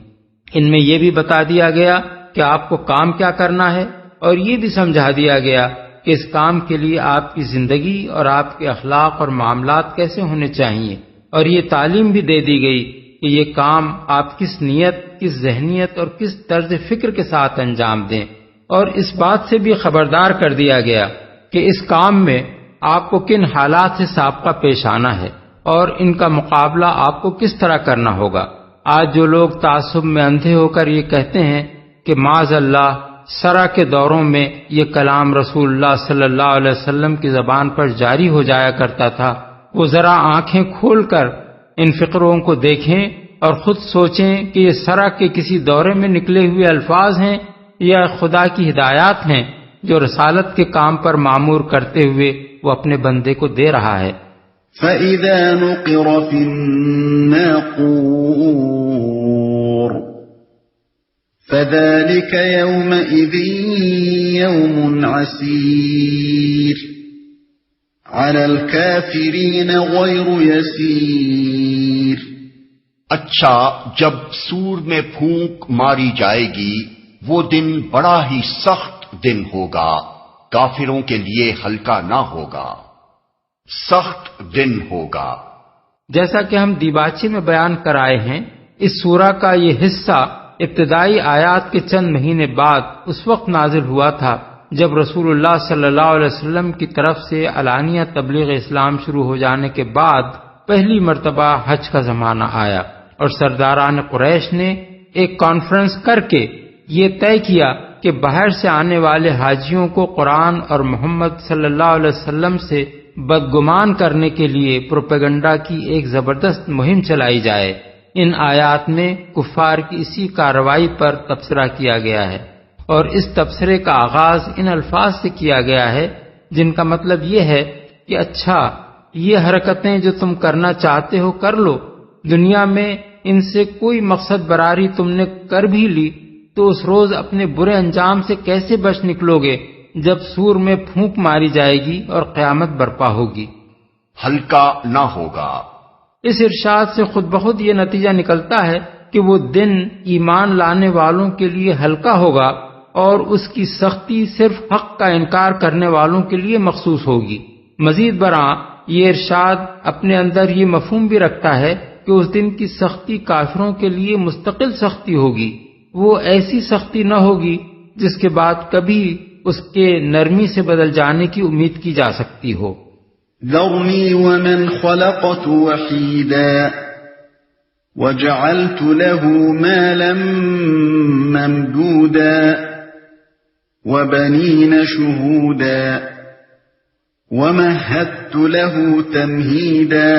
Speaker 3: ان میں یہ بھی بتا دیا گیا کہ آپ کو کام کیا کرنا ہے اور یہ بھی سمجھا دیا گیا کہ اس کام کے لیے آپ کی زندگی اور آپ کے اخلاق اور معاملات کیسے ہونے چاہیے، اور یہ تعلیم بھی دے دی گئی کہ یہ کام آپ کس نیت، کس ذہنیت اور کس طرز فکر کے ساتھ انجام دیں، اور اس بات سے بھی خبردار کر دیا گیا کہ اس کام میں آپ کو کن حالات سے سابقہ پیش آنا ہے اور ان کا مقابلہ آپ کو کس طرح کرنا ہوگا۔ آج جو لوگ تعصب میں اندھے ہو کر یہ کہتے ہیں کہ معاذ اللہ سرا کے دوروں میں یہ کلام رسول اللہ صلی اللہ علیہ وسلم کی زبان پر جاری ہو جایا کرتا تھا، وہ ذرا آنکھیں کھول کر ان فقروں کو دیکھیں اور خود سوچیں کہ یہ سرا کے کسی دورے میں نکلے ہوئے الفاظ ہیں یا خدا کی ہدایات ہیں جو رسالت کے کام پر معمور کرتے ہوئے وہ اپنے بندے کو دے رہا ہے۔
Speaker 2: فَإِذَا نُقِرَ فِي النَّاقُورِ فَذَلِكَ يَوْمَئِذٍ يَوْمٌ عَسِيرٌ عَلَى الْكَافِرِينَ غَيْرُ يَسِيرٌ۔
Speaker 1: اچھا، جب سور میں پھونک ماری جائے گی وہ دن بڑا ہی سخت دن ہوگا، کافروں کے لیے ہلکا نہ ہوگا، سخت دن ہوگا۔
Speaker 3: جیسا کہ ہم دیباچے میں بیان کرائے ہیں، اس سورہ کا یہ حصہ ابتدائی آیات کے چند مہینے بعد اس وقت نازل ہوا تھا جب رسول اللہ صلی اللہ علیہ وسلم کی طرف سے علانیہ تبلیغ اسلام شروع ہو جانے کے بعد پہلی مرتبہ حج کا زمانہ آیا، اور سرداران قریش نے ایک کانفرنس کر کے یہ طے کیا کہ باہر سے آنے والے حاجیوں کو قرآن اور محمد صلی اللہ علیہ وسلم سے بدگمان کرنے کے لیے پروپیگنڈا کی ایک زبردست مہم چلائی جائے۔ ان آیات میں کفار کی اسی کارروائی پر تبصرہ کیا گیا ہے، اور اس تبصرے کا آغاز ان الفاظ سے کیا گیا ہے جن کا مطلب یہ ہے کہ اچھا، یہ حرکتیں جو تم کرنا چاہتے ہو کر لو، دنیا میں ان سے کوئی مقصد براری تم نے کر بھی لی تو اس روز اپنے برے انجام سے کیسے بچ نکلو گے جب سور میں پھونک ماری جائے گی اور قیامت برپا ہوگی۔
Speaker 1: ہلکا نہ ہوگا۔
Speaker 3: اس ارشاد سے خود بخود یہ نتیجہ نکلتا ہے کہ وہ دن ایمان لانے والوں کے لیے ہلکا ہوگا اور اس کی سختی صرف حق کا انکار کرنے والوں کے لیے مخصوص ہوگی۔ مزید برآں یہ ارشاد اپنے اندر یہ مفہوم بھی رکھتا ہے کہ اس دن کی سختی کافروں کے لیے مستقل سختی ہوگی، وہ ایسی سختی نہ ہوگی جس کے بعد کبھی اس کے نرمی سے بدل جانے کی امید کی جا سکتی ہو۔
Speaker 2: ذرنی ومن خلقت وحیدا وجعلت له مالا ممدودا وبنین شہودا ومهدت له تمهیدا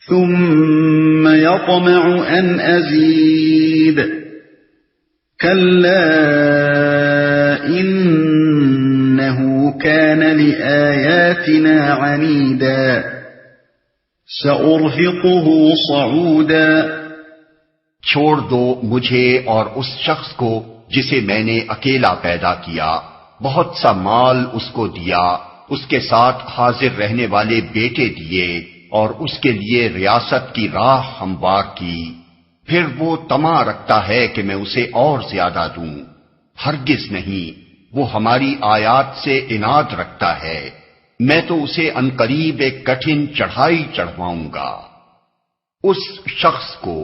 Speaker 2: ثم يطمع أن أزيد كلا إنه كان لآياتنا عنيدا سأرهقه صعودا۔
Speaker 1: چھوڑ دو مجھے اور اس شخص کو جسے میں نے اکیلا پیدا کیا، بہت سا مال اس کو دیا، اس کے ساتھ حاضر رہنے والے بیٹے دیے اور اس کے لیے ریاست کی راہ ہموار کی، پھر وہ طمع رکھتا ہے کہ میں اسے اور زیادہ دوں۔ ہرگز نہیں، وہ ہماری آیات سے عناد رکھتا ہے، میں تو اسے عنقریب ایک کٹھن چڑھائی چڑھواؤں گا۔ اس شخص کو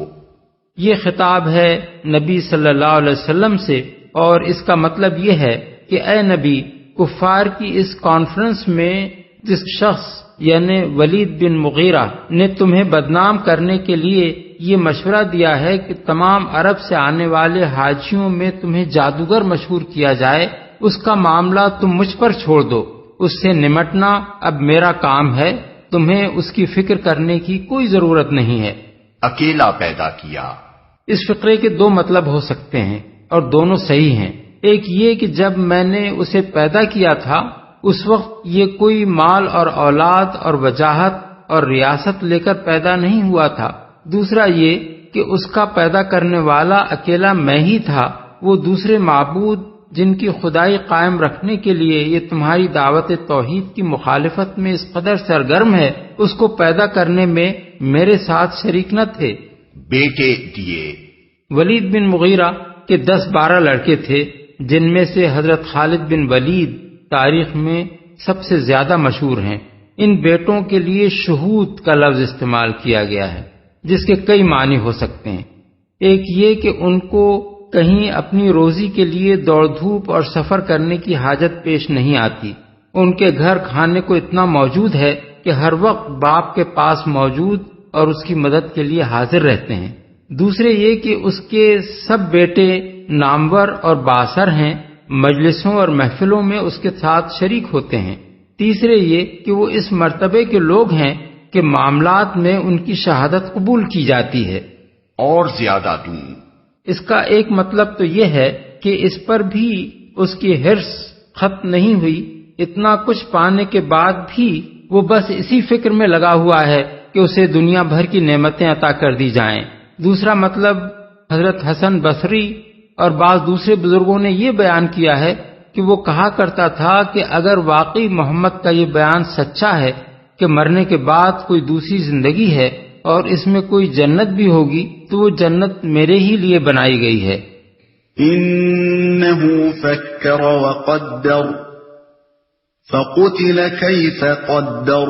Speaker 3: یہ خطاب ہے نبی صلی اللہ علیہ وسلم سے، اور اس کا مطلب یہ ہے کہ اے نبی، کفار کی اس کانفرنس میں جس شخص یعنی ولید بن مغیرہ نے تمہیں بدنام کرنے کے لیے یہ مشورہ دیا ہے کہ تمام عرب سے آنے والے حاجیوں میں تمہیں جادوگر مشہور کیا جائے، اس کا معاملہ تم مجھ پر چھوڑ دو، اس سے نمٹنا اب میرا کام ہے، تمہیں اس کی فکر کرنے کی کوئی ضرورت نہیں ہے۔
Speaker 1: اکیلا پیدا کیا۔
Speaker 3: اس فقرے کے دو مطلب ہو سکتے ہیں اور دونوں صحیح ہیں۔ ایک یہ کہ جب میں نے اسے پیدا کیا تھا اس وقت یہ کوئی مال اور اولاد اور وجاہت اور ریاست لے کر پیدا نہیں ہوا تھا۔ دوسرا یہ کہ اس کا پیدا کرنے والا اکیلا میں ہی تھا، وہ دوسرے معبود جن کی خدائی قائم رکھنے کے لیے یہ تمہاری دعوت توحید کی مخالفت میں اس قدر سرگرم ہے، اس کو پیدا کرنے میں میرے ساتھ شریک نہ تھے۔
Speaker 1: بیٹے دیے۔
Speaker 3: ولید بن مغیرہ کے 10-12 لڑکے تھے، جن میں سے حضرت خالد بن ولید تاریخ میں سب سے زیادہ مشہور ہیں۔ ان بیٹوں کے لیے شہود کا لفظ استعمال کیا گیا ہے، جس کے کئی معنی ہو سکتے ہیں۔ ایک یہ کہ ان کو کہیں اپنی روزی کے لیے دوڑ دھوپ اور سفر کرنے کی حاجت پیش نہیں آتی، ان کے گھر کھانے کو اتنا موجود ہے کہ ہر وقت باپ کے پاس موجود اور اس کی مدد کے لیے حاضر رہتے ہیں۔ دوسرے یہ کہ اس کے سب بیٹے نامور اور بااثر ہیں، مجلسوں اور محفلوں میں اس کے ساتھ شریک ہوتے ہیں۔ تیسرے یہ کہ وہ اس مرتبے کے لوگ ہیں کہ معاملات میں ان کی شہادت قبول کی جاتی ہے۔
Speaker 1: اور زیادہ دوں۔
Speaker 3: اس کا ایک مطلب تو یہ ہے کہ اس پر بھی اس کی حرص ختم نہیں ہوئی، اتنا کچھ پانے کے بعد بھی وہ بس اسی فکر میں لگا ہوا ہے کہ اسے دنیا بھر کی نعمتیں عطا کر دی جائیں۔ دوسرا مطلب حضرت حسن بصری اور بعض دوسرے بزرگوں نے یہ بیان کیا ہے کہ وہ کہا کرتا تھا کہ اگر واقعی محمد کا یہ بیان سچا ہے کہ مرنے کے بعد کوئی دوسری زندگی ہے اور اس میں کوئی جنت بھی ہوگی تو وہ جنت میرے ہی لیے بنائی گئی ہے۔
Speaker 2: انه فکر وقدر فقتل كيف قدر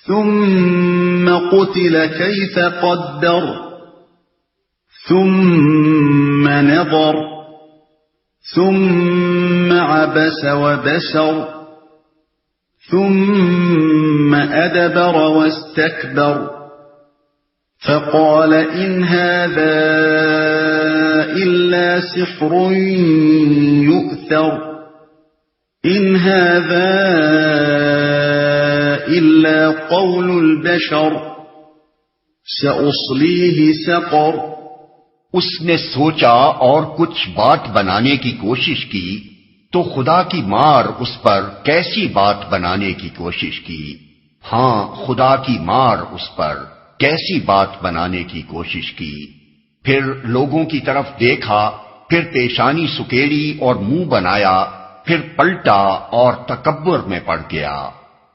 Speaker 2: ثم قتل كيف قدر ثم نظر ثم عبس وبسر ثم أدبر واستكبر فقال إن هذا إلا سحر يؤثر إن هذا إلا قول البشر سأصليه سقر۔
Speaker 1: اس نے سوچا اور کچھ بات بنانے کی کوشش کی تو خدا کی مار اس پر کیسی بات بنانے کی کوشش کی۔ ہاں، خدا کی مار اس پر کیسی بات بنانے کی کوشش کی۔ پھر لوگوں کی طرف دیکھا، پھر پیشانی سکیڑی اور منہ بنایا، پھر پلٹا اور تکبر میں پڑ گیا۔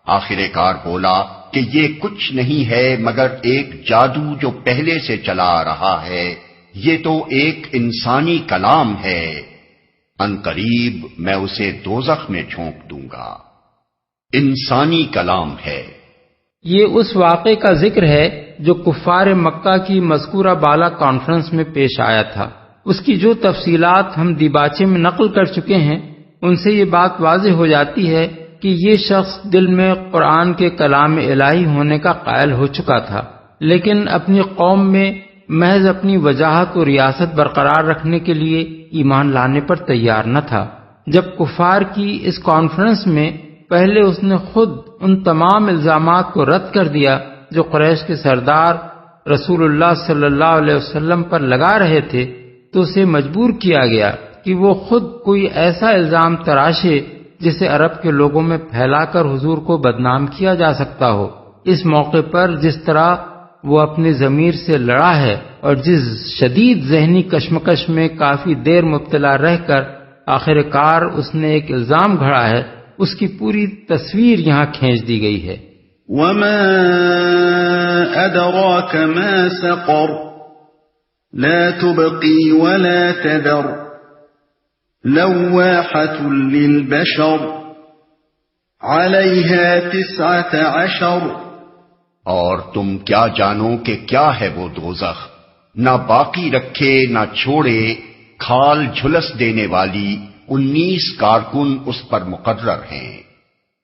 Speaker 1: آخر کار بولا کہ یہ کچھ نہیں ہے مگر ایک جادو جو پہلے سے چلا آ رہا ہے، یہ تو ایک انسانی کلام ہے، عنقریب میں اسے دوزخ میں جھونک دوں گا۔ انسانی کلام ہے۔
Speaker 3: یہ اس واقعے کا ذکر ہے جو کفار مکہ کی مذکورہ بالا کانفرنس میں پیش آیا تھا۔ اس کی جو تفصیلات ہم دیباچے میں نقل کر چکے ہیں ان سے یہ بات واضح ہو جاتی ہے کہ یہ شخص دل میں قرآن کے کلام الہی ہونے کا قائل ہو چکا تھا، لیکن اپنی قوم میں محض اپنی وجاہت و ریاست برقرار رکھنے کے لیے ایمان لانے پر تیار نہ تھا۔ جب کفار کی اس کانفرنس میں پہلے اس نے خود ان تمام الزامات کو رد کر دیا جو قریش کے سردار رسول اللہ صلی اللہ علیہ وسلم پر لگا رہے تھے، تو اسے مجبور کیا گیا کہ وہ خود کوئی ایسا الزام تراشے جسے عرب کے لوگوں میں پھیلا کر حضور کو بدنام کیا جا سکتا ہو۔ اس موقع پر جس طرح وہ اپنی ضمیر سے لڑا ہے اور جس شدید ذہنی کشمکش میں کافی دیر مبتلا رہ کر آخر کار اس نے ایک الزام گھڑا ہے، اس کی پوری تصویر یہاں کھینچ دی گئی ہے۔
Speaker 2: وما أدراك ما سقر لا تبقي ولا تذر لواحة للبشر عليها 19
Speaker 1: اور تم کیا جانو کہ کیا ہے وہ دوزخ، نہ باقی رکھے نہ چھوڑے، کھال جھلس دینے والی 19 کارکن اس پر مقرر ہیں۔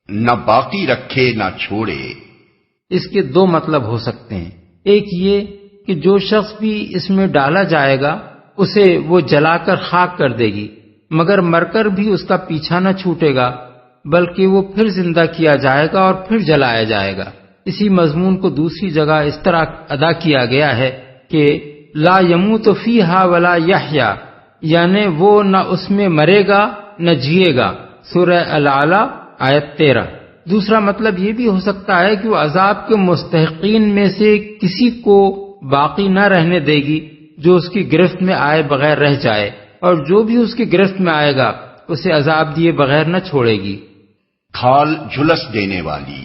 Speaker 1: نہ باقی رکھے نہ چھوڑے۔
Speaker 3: اس کے دو مطلب ہو سکتے ہیں، ایک یہ کہ جو شخص بھی اس میں ڈالا جائے گا اسے وہ جلا کر خاک کر دے گی، مگر مر کر بھی اس کا پیچھا نہ چھوٹے گا بلکہ وہ پھر زندہ کیا جائے گا اور پھر جلایا جائے گا۔ اسی مضمون کو دوسری جگہ اس طرح ادا کیا گیا ہے کہ لا یموت فیہا ولا یحیا، یعنی وہ نہ اس میں مرے گا نہ جیے گا، سورہ الاعلی آیت 13۔ دوسرا مطلب یہ بھی ہو سکتا ہے کہ وہ عذاب کے مستحقین میں سے کسی کو باقی نہ رہنے دے گی جو اس کی گرفت میں آئے بغیر رہ جائے، اور جو بھی اس کی گرفت میں آئے گا اسے عذاب دیے بغیر نہ چھوڑے گی۔
Speaker 1: کھال جھلس دینے والی،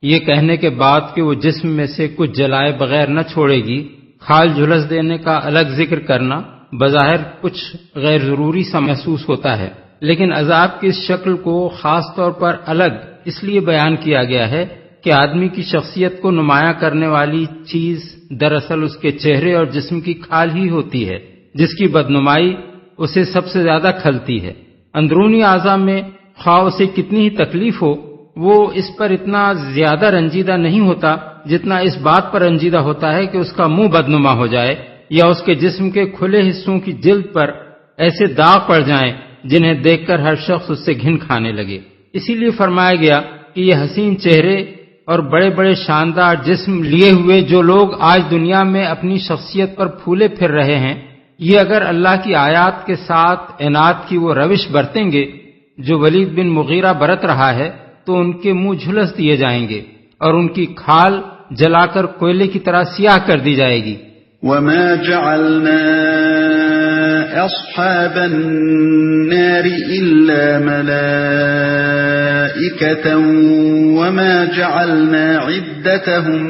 Speaker 3: یہ کہنے کے بعد کہ وہ جسم میں سے کچھ جلائے بغیر نہ چھوڑے گی، کھال جھلس دینے کا الگ ذکر کرنا بظاہر کچھ غیر ضروری سا محسوس ہوتا ہے، لیکن عذاب کی اس شکل کو خاص طور پر الگ اس لیے بیان کیا گیا ہے کہ آدمی کی شخصیت کو نمایاں کرنے والی چیز دراصل اس کے چہرے اور جسم کی کھال ہی ہوتی ہے، جس کی بدنمائی اسے سب سے زیادہ کھلتی ہے۔ اندرونی اعضاء میں خواہ اسے کتنی ہی تکلیف ہو، وہ اس پر اتنا زیادہ رنجیدہ نہیں ہوتا جتنا اس بات پر رنجیدہ ہوتا ہے کہ اس کا منہ بدنما ہو جائے یا اس کے جسم کے کھلے حصوں کی جلد پر ایسے داغ پڑ جائیں جنہیں دیکھ کر ہر شخص اس سے گھن کھانے لگے۔ اسی لیے فرمایا گیا کہ یہ حسین چہرے اور بڑے بڑے شاندار جسم لیے ہوئے جو لوگ آج دنیا میں اپنی شخصیت پر پھولے پھر رہے ہیں، یہ اگر اللہ کی آیات کے ساتھ عناد کی وہ روش برتیں گے جو ولید بن مغیرہ برت رہا ہے تو ان کے منہ جھلس دیے جائیں گے اور ان کی کھال جلا کر کوئلے کی طرح سیاہ کر دی جائے گی۔
Speaker 2: وَمَا جَعَلْنَا أَصْحَابَ النَّارِ إِلَّا مَلَائِكَةً وَمَا جَعَلْنَا عِدَّتَهُمْ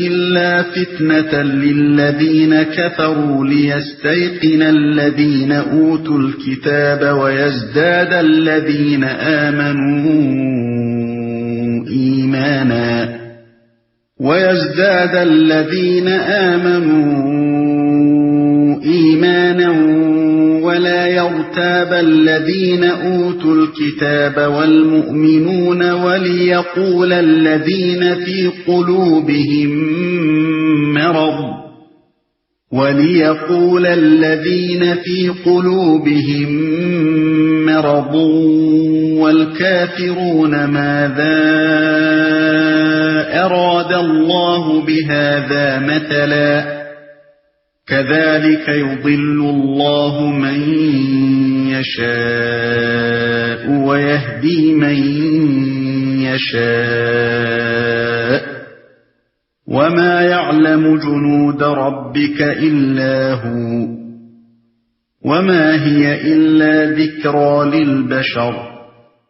Speaker 2: إِلَّا فِتْنَةً لِلَّذِينَ كَفَرُوا لِيَسْتَيْقِنَ الَّذِينَ أُوتُوا الْكِتَابَ وَيَزْدَادَ الَّذِينَ آمَنُوا إِيمَانًا وَلَا يَرْتَابَ الَّذِينَ أُوتُوا الْكِتَابَ وَالْمُؤْمِنُونَ وَلِيَقُولَ الَّذِينَ فِي قُلُوبِهِم مَّرَضٌ وَالْكَافِرُونَ مَاذَا أَرَادَ اللَّهُ بِهَذَا مَثَلًا كَذَلِكَ يُضِلُّ اللَّهُ مَن يَشَاءُ وَيَهْدِي مَن يَشَاءُ وَمَا يَعْلَمُ جُنُودَ رَبِّكَ إِلَّا هُوَ وَمَا هِيَ إِلَّا ذِكْرَى لِلْبَشَرِ۔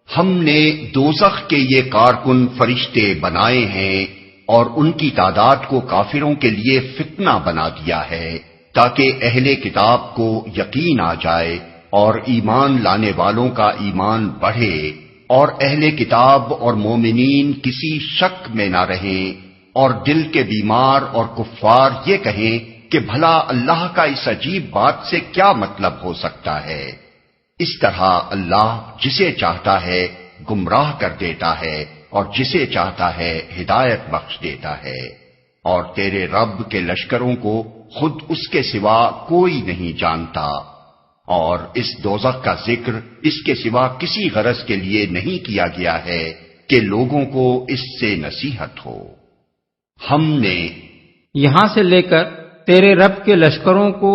Speaker 1: ہم نے دوزخ کے یہ کارکن فرشتے بنائے ہیں اور ان کی تعداد کو کافروں کے لیے فتنہ بنا دیا ہے تاکہ اہل کتاب کو یقین آ جائے اور ایمان لانے والوں کا ایمان بڑھے اور اہل کتاب اور مومنین کسی شک میں نہ رہیں اور دل کے بیمار اور کفار یہ کہیں کہ بھلا اللہ کا اس عجیب بات سے کیا مطلب ہو سکتا ہے۔ اس طرح اللہ جسے چاہتا ہے گمراہ کر دیتا ہے اور جسے چاہتا ہے ہدایت بخش دیتا ہے، اور تیرے رب کے لشکروں کو خود اس کے سوا کوئی نہیں جانتا، اور اس دوزخ کا ذکر اس کے سوا کسی غرض کے لیے نہیں کیا گیا ہے کہ لوگوں کو اس سے نصیحت ہو۔ ہم نے
Speaker 3: یہاں سے لے کر تیرے رب کے لشکروں کو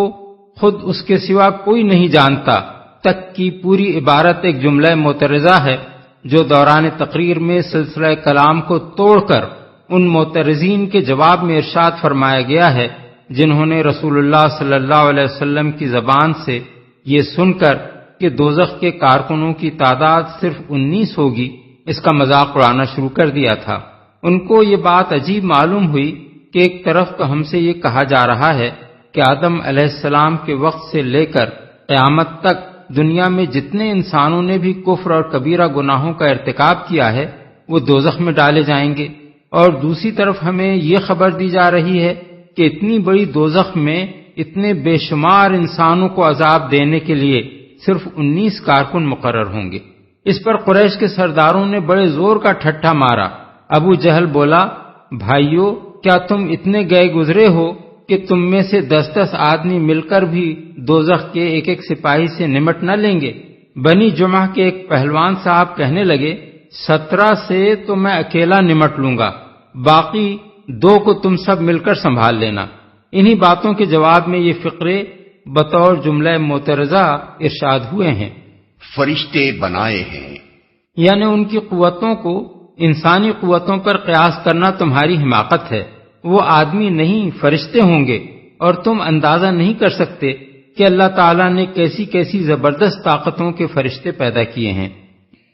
Speaker 3: خود اس کے سوا کوئی نہیں جانتا تک کی پوری عبارت ایک جملہ معترضہ ہے جو دوران تقریر میں سلسلہ کلام کو توڑ کر ان معترضین کے جواب میں ارشاد فرمایا گیا ہے جنہوں نے رسول اللہ صلی اللہ علیہ وسلم کی زبان سے یہ سن کر کہ دوزخ کے کارکنوں کی تعداد صرف 19 ہوگی اس کا مذاق اڑانا شروع کر دیا تھا۔ ان کو یہ بات عجیب معلوم ہوئی کہ ایک طرف تو ہم سے یہ کہا جا رہا ہے کہ آدم علیہ السلام کے وقت سے لے کر قیامت تک دنیا میں جتنے انسانوں نے بھی کفر اور کبیرہ گناہوں کا ارتکاب کیا ہے وہ دوزخ میں ڈالے جائیں گے، اور دوسری طرف ہمیں یہ خبر دی جا رہی ہے کہ اتنی بڑی دوزخ میں اتنے بے شمار انسانوں کو عذاب دینے کے لیے صرف 19 کارکن مقرر ہوں گے۔ اس پر قریش کے سرداروں نے بڑے زور کا ٹھٹھا مارا۔ ابو جہل بولا، بھائیو کیا تم اتنے گئے گزرے ہو کہ تم میں سے 10-10 آدمی مل کر بھی دوزخ کے ایک ایک سپاہی سے نمٹ نہ لیں گے؟ بنی جمعہ کے ایک پہلوان صاحب کہنے لگے، 17 سے تو میں اکیلا نمٹ لوں گا، باقی 2 کو تم سب مل کر سنبھال لینا۔ انہی باتوں کے جواب میں یہ فقرے بطور جملہ معترضہ ارشاد ہوئے ہیں۔
Speaker 1: فرشتے بنائے ہیں،
Speaker 3: یعنی ان کی قوتوں کو انسانی قوتوں پر قیاس کرنا تمہاری حماقت ہے۔ وہ آدمی نہیں فرشتے ہوں گے، اور تم اندازہ نہیں کر سکتے کہ اللہ تعالیٰ نے کیسی کیسی زبردست طاقتوں کے فرشتے پیدا کیے ہیں۔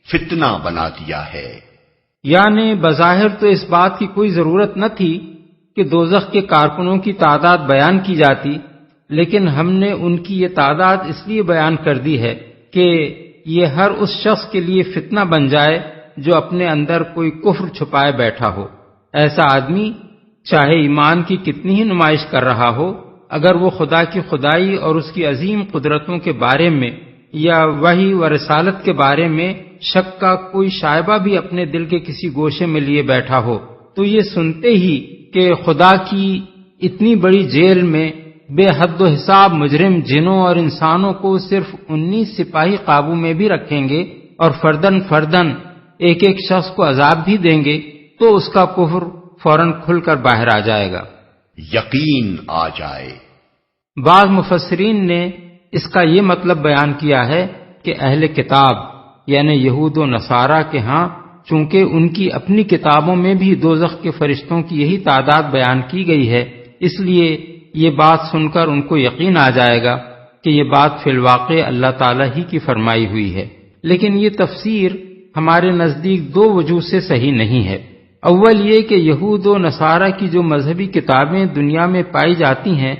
Speaker 1: فتنہ بنا دیا ہے،
Speaker 3: یعنی بظاہر تو اس بات کی کوئی ضرورت نہ تھی کہ دوزخ کے کارکنوں کی تعداد بیان کی جاتی، لیکن ہم نے ان کی یہ تعداد اس لیے بیان کر دی ہے کہ یہ ہر اس شخص کے لیے فتنہ بن جائے جو اپنے اندر کوئی کفر چھپائے بیٹھا ہو۔ ایسا آدمی چاہے ایمان کی کتنی ہی نمائش کر رہا ہو، اگر وہ خدا کی خدائی اور اس کی عظیم قدرتوں کے بارے میں یا وحی و رسالت کے بارے میں شک کا کوئی شائبہ بھی اپنے دل کے کسی گوشے میں لیے بیٹھا ہو، تو یہ سنتے ہی کہ خدا کی اتنی بڑی جیل میں بے حد و حساب مجرم جنوں اور انسانوں کو صرف 19 سپاہی قابو میں بھی رکھیں گے اور فردن فردن ایک ایک شخص کو عذاب بھی دیں گے، تو اس کا کفر فوراً کھل کر باہر آ جائے گا،
Speaker 1: یقین آ جائے۔
Speaker 3: بعض مفسرین نے اس کا یہ مطلب بیان کیا ہے کہ اہل کتاب یعنی یہود و نصارہ کے ہاں چونکہ ان کی اپنی کتابوں میں بھی دوزخ کے فرشتوں کی یہی تعداد بیان کی گئی ہے، اس لیے یہ بات سن کر ان کو یقین آ جائے گا کہ یہ بات فی الواقع اللہ تعالیٰ ہی کی فرمائی ہوئی ہے۔ لیکن یہ تفسیر ہمارے نزدیک دو وجوہ سے صحیح نہیں ہے۔ اول یہ کہ یہود و نصارہ کی جو مذہبی کتابیں دنیا میں پائی جاتی ہیں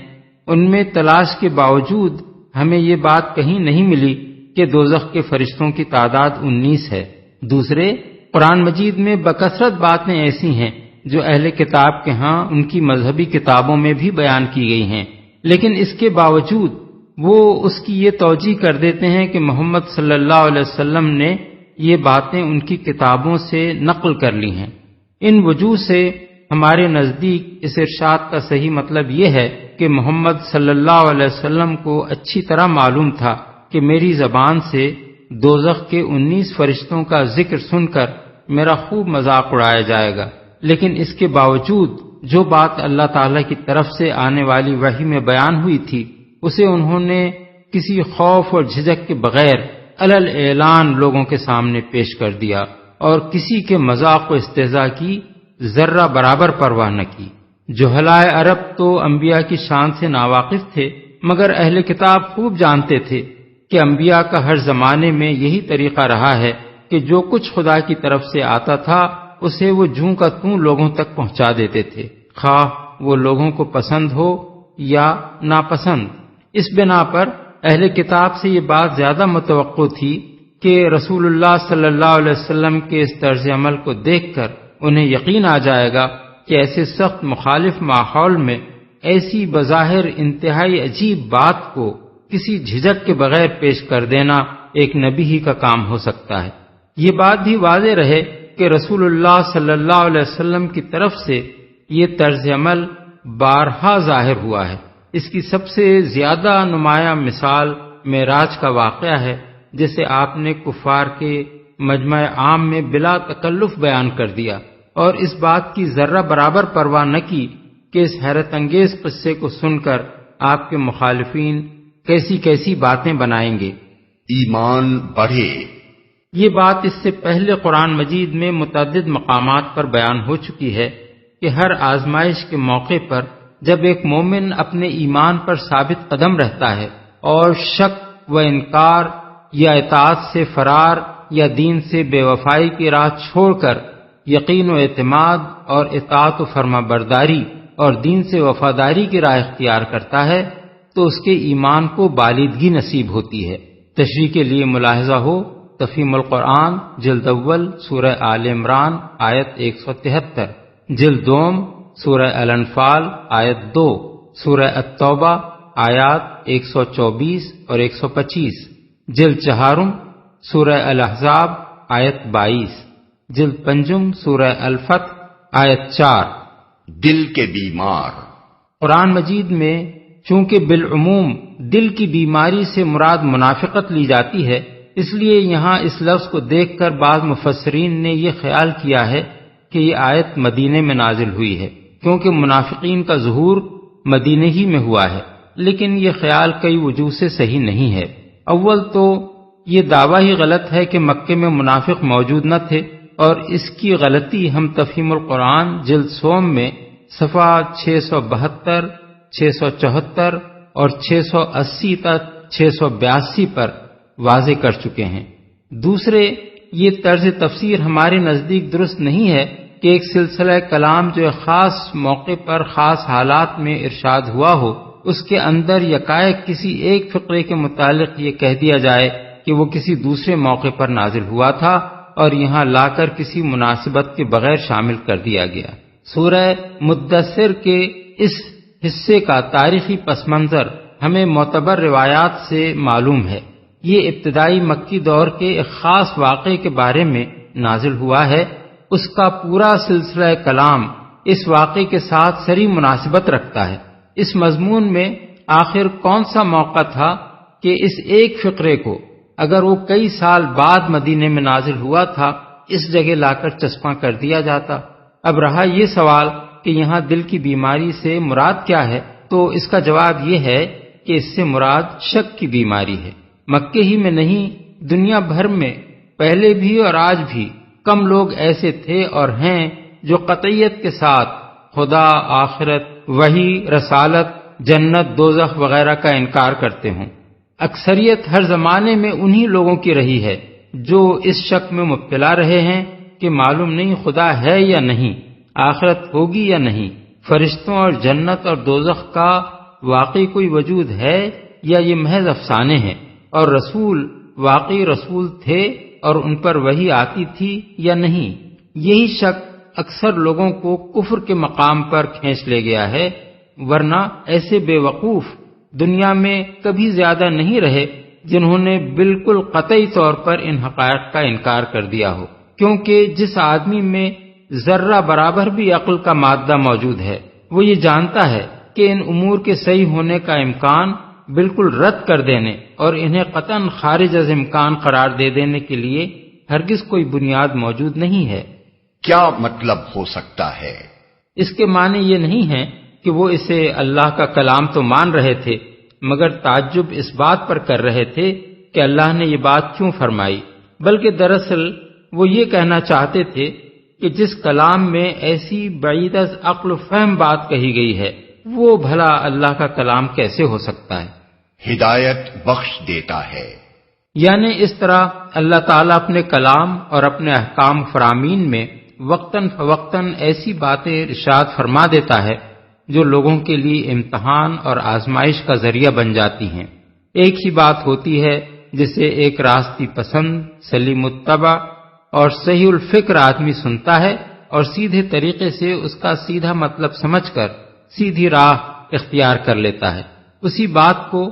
Speaker 3: ان میں تلاش کے باوجود ہمیں یہ بات کہیں نہیں ملی کہ دوزخ کے فرشتوں کی تعداد 19 ہے۔ دوسرے، قرآن مجید میں بکثرت باتیں ایسی ہیں جو اہل کتاب کے ہاں ان کی مذہبی کتابوں میں بھی بیان کی گئی ہیں، لیکن اس کے باوجود وہ اس کی یہ توجیہ کر دیتے ہیں کہ محمد صلی اللہ علیہ وسلم نے یہ باتیں ان کی کتابوں سے نقل کر لی ہیں۔ ان وجوہ سے ہمارے نزدیک اس ارشاد کا صحیح مطلب یہ ہے کہ محمد صلی اللہ علیہ وسلم کو اچھی طرح معلوم تھا کہ میری زبان سے دوزخ کے 19 فرشتوں کا ذکر سن کر میرا خوب مذاق اڑایا جائے گا، لیکن اس کے باوجود جو بات اللہ تعالیٰ کی طرف سے آنے والی وحی میں بیان ہوئی تھی اسے انہوں نے کسی خوف اور جھجک کے بغیر علل اعلان لوگوں کے سامنے پیش کر دیا اور کسی کے مذاق و استہزاء کی ذرہ برابر پرواہ نہ کی۔ جہلائے عرب تو انبیاء کی شان سے ناواقف تھے، مگر اہل کتاب خوب جانتے تھے کہ انبیاء کا ہر زمانے میں یہی طریقہ رہا ہے کہ جو کچھ خدا کی طرف سے آتا تھا اسے وہ جوں کا توں لوگوں تک پہنچا دیتے تھے، خواہ وہ لوگوں کو پسند ہو یا ناپسند۔ اس بنا پر اہل کتاب سے یہ بات زیادہ متوقع تھی کہ رسول اللہ صلی اللہ علیہ وسلم کے اس طرز عمل کو دیکھ کر انہیں یقین آ جائے گا کہ ایسے سخت مخالف ماحول میں ایسی بظاہر انتہائی عجیب بات کو کسی جھجک کے بغیر پیش کر دینا ایک نبی ہی کا کام ہو سکتا ہے۔ یہ بات بھی واضح رہے کہ رسول اللہ صلی اللہ علیہ وسلم کی طرف سے یہ طرز عمل بارہا ظاہر ہوا ہے۔ اس کی سب سے زیادہ نمایاں مثال معراج کا واقعہ ہے، جسے آپ نے کفار کے مجمع عام میں بلا تکلف بیان کر دیا اور اس بات کی ذرہ برابر پرواہ نہ کی کہ اس حیرت انگیز قصے کو سن کر آپ کے مخالفین کیسی کیسی باتیں بنائیں گے۔
Speaker 1: ایمان بڑھے۔
Speaker 3: یہ بات اس سے پہلے قرآن مجید میں متعدد مقامات پر بیان ہو چکی ہے کہ ہر آزمائش کے موقع پر جب ایک مومن اپنے ایمان پر ثابت قدم رہتا ہے اور شک و انکار یا اطاعت سے فرار یا دین سے بے وفائی کی راہ چھوڑ کر یقین و اعتماد اور اطاعت و فرما برداری اور دین سے وفاداری کی راہ اختیار کرتا ہے تو اس کے ایمان کو بالیدگی نصیب ہوتی ہے۔ تشریح کے لیے ملاحظہ ہو تفہیم القرآن جلد اول سورہ آل عمران آیت 173، جلد دوم سورہ الانفال آیت 2، سورہ التوبہ آیات 124 اور 125، جلد چہارم سورہ الاحزاب آیت 22، جلد پنجم سورہ الفتح آیت 4۔
Speaker 1: دل کے بیمار۔
Speaker 3: قرآن مجید میں چونکہ بالعموم دل کی بیماری سے مراد منافقت لی جاتی ہے، اس لیے یہاں اس لفظ کو دیکھ کر بعض مفسرین نے یہ خیال کیا ہے کہ یہ آیت مدینے میں نازل ہوئی ہے، کیونکہ منافقین کا ظہور مدینے ہی میں ہوا ہے، لیکن یہ خیال کئی وجوہ سے صحیح نہیں ہے۔ اول تو یہ دعویٰ ہی غلط ہے کہ مکے میں منافق موجود نہ تھے، اور اس کی غلطی ہم تفہیم القرآن جلد سوم میں صفحہ 672، 674 اور 680 تک 682 پر واضح کر چکے ہیں۔ دوسرے، یہ طرز تفسیر ہمارے نزدیک درست نہیں ہے کہ ایک سلسلہ کلام جو ایک خاص موقع پر خاص حالات میں ارشاد ہوا ہو اس کے اندر یکایک کسی ایک فقرے کے متعلق یہ کہہ دیا جائے کہ وہ کسی دوسرے موقع پر نازل ہوا تھا اور یہاں لا کر کسی مناسبت کے بغیر شامل کر دیا گیا۔ سورہ مدثر کے اس حصے کا تاریخی پس منظر ہمیں معتبر روایات سے معلوم ہے۔ یہ ابتدائی مکی دور کے ایک خاص واقعے کے بارے میں نازل ہوا ہے۔ اس کا پورا سلسلہ کلام اس واقعے کے ساتھ سری مناسبت رکھتا ہے۔ اس مضمون میں آخر کون سا موقع تھا کہ اس ایک فقرے کو اگر وہ کئی سال بعد مدینے میں نازل ہوا تھا اس جگہ لا کر چسپاں کر دیا جاتا؟ اب رہا یہ سوال کہ یہاں دل کی بیماری سے مراد کیا ہے، تو اس کا جواب یہ ہے کہ اس سے مراد شک کی بیماری ہے۔ مکے ہی میں نہیں، دنیا بھر میں پہلے بھی اور آج بھی کم لوگ ایسے تھے اور ہیں جو قطعیت کے ساتھ خدا، آخرت، وحی، رسالت، جنت، دوزخ وغیرہ کا انکار کرتے ہوں۔ اکثریت ہر زمانے میں انہی لوگوں کی رہی ہے جو اس شک میں مبتلا رہے ہیں کہ معلوم نہیں خدا ہے یا نہیں، آخرت ہوگی یا نہیں، فرشتوں اور جنت اور دوزخ کا واقعی کوئی وجود ہے یا یہ محض افسانے ہیں، اور رسول واقعی رسول تھے اور ان پر وحی آتی تھی یا نہیں۔ یہی شک اکثر لوگوں کو کفر کے مقام پر کھینچ لے گیا ہے، ورنہ ایسے بے وقوف دنیا میں کبھی زیادہ نہیں رہے جنہوں نے بالکل قطعی طور پر ان حقائق کا انکار کر دیا ہو، کیونکہ جس آدمی میں ذرہ برابر بھی عقل کا مادہ موجود ہے وہ یہ جانتا ہے کہ ان امور کے صحیح ہونے کا امکان بالکل رد کر دینے اور انہیں قطعاً خارج از امکان قرار دے دینے کے لیے ہرگز کوئی بنیاد موجود نہیں ہے۔
Speaker 1: کیا مطلب ہو سکتا ہے؟
Speaker 3: اس کے معنی یہ نہیں ہے کہ وہ اسے اللہ کا کلام تو مان رہے تھے مگر تعجب اس بات پر کر رہے تھے کہ اللہ نے یہ بات کیوں فرمائی، بلکہ دراصل وہ یہ کہنا چاہتے تھے کہ جس کلام میں ایسی بعید از عقل و فہم بات کہی گئی ہے وہ بھلا اللہ کا کلام کیسے ہو سکتا ہے؟
Speaker 1: ہدایت بخش دیتا ہے۔
Speaker 3: یعنی اس طرح اللہ تعالیٰ اپنے کلام اور اپنے احکام فرامین میں وقتاً فوقتاً ایسی باتیں ارشاد فرما دیتا ہے جو لوگوں کے لیے امتحان اور آزمائش کا ذریعہ بن جاتی ہیں۔ ایک ہی بات ہوتی ہے جسے ایک راستی پسند، سلیم الطبع اور صحیح الفکر آدمی سنتا ہے اور سیدھے طریقے سے اس کا سیدھا مطلب سمجھ کر سیدھی راہ اختیار کر لیتا ہے۔ اسی بات کو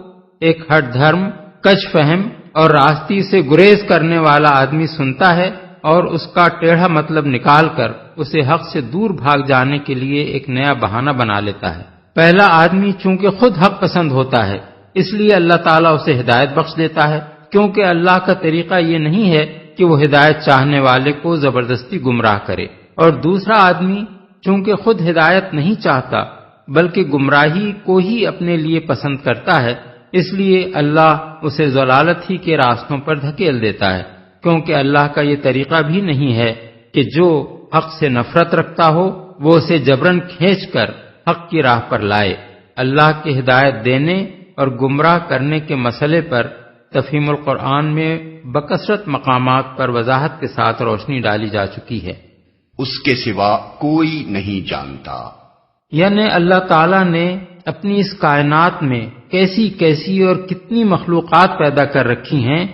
Speaker 3: ایک ہٹ دھرم، کج فہم اور راستی سے گریز کرنے والا آدمی سنتا ہے اور اس کا ٹیڑھا مطلب نکال کر اسے حق سے دور بھاگ جانے کے لیے ایک نیا بہانہ بنا لیتا ہے۔ پہلا آدمی چونکہ خود حق پسند ہوتا ہے اس لیے اللہ تعالیٰ اسے ہدایت بخش دیتا ہے، کیونکہ اللہ کا طریقہ یہ نہیں ہے کہ وہ ہدایت چاہنے والے کو زبردستی گمراہ کرے، اور دوسرا آدمی چونکہ خود ہدایت نہیں چاہتا بلکہ گمراہی کو ہی اپنے لیے پسند کرتا ہے، اس لیے اللہ اسے ضلالت ہی کے راستوں پر دھکیل دیتا ہے، کیونکہ اللہ کا یہ طریقہ بھی نہیں ہے کہ جو حق سے نفرت رکھتا ہو وہ اسے جبراً کھینچ کر حق کی راہ پر لائے۔ اللہ کی ہدایت دینے اور گمراہ کرنے کے مسئلے پر تفہیم القرآن میں بکثرت مقامات پر وضاحت کے ساتھ روشنی ڈالی جا چکی ہے۔
Speaker 1: اس کے سوا کوئی نہیں جانتا،
Speaker 3: یعنی اللہ تعالیٰ نے اپنی اس کائنات میں کیسی کیسی اور کتنی مخلوقات پیدا کر رکھی ہیں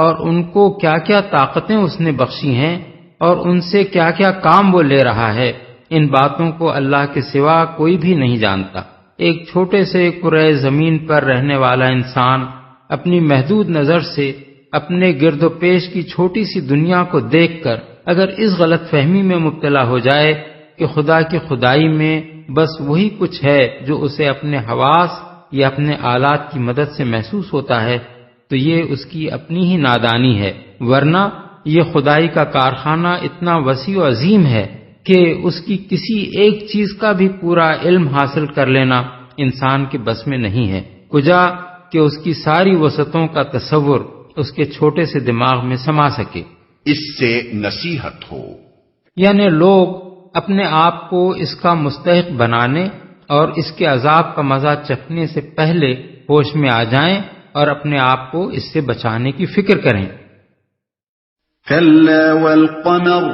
Speaker 3: اور ان کو کیا کیا طاقتیں اس نے بخشی ہیں اور ان سے کیا کیا کام وہ لے رہا ہے، ان باتوں کو اللہ کے سوا کوئی بھی نہیں جانتا۔ ایک چھوٹے سے کرۂ زمین پر رہنے والا انسان اپنی محدود نظر سے اپنے گرد و پیش کی چھوٹی سی دنیا کو دیکھ کر اگر اس غلط فہمی میں مبتلا ہو جائے کہ خدا کی خدائی میں بس وہی کچھ ہے جو اسے اپنے حواس یا اپنے آلات کی مدد سے محسوس ہوتا ہے تو یہ اس کی اپنی ہی نادانی ہے، ورنہ یہ خدائی کا کارخانہ اتنا وسیع و عظیم ہے کہ اس کی کسی ایک چیز کا بھی پورا علم حاصل کر لینا انسان کے بس میں نہیں ہے، کجا کہ اس کی ساری وسعتوں کا تصور اس کے چھوٹے سے دماغ میں سما سکے۔
Speaker 1: اس سے نصیحت ہو،
Speaker 3: یعنی لوگ اپنے آپ کو اس کا مستحق بنانے اور اس کے عذاب کا مزہ چکھنے سے پہلے ہوش میں آ جائیں اور اپنے آپ کو اس سے بچانے کی فکر کریں۔
Speaker 2: كلا والقمر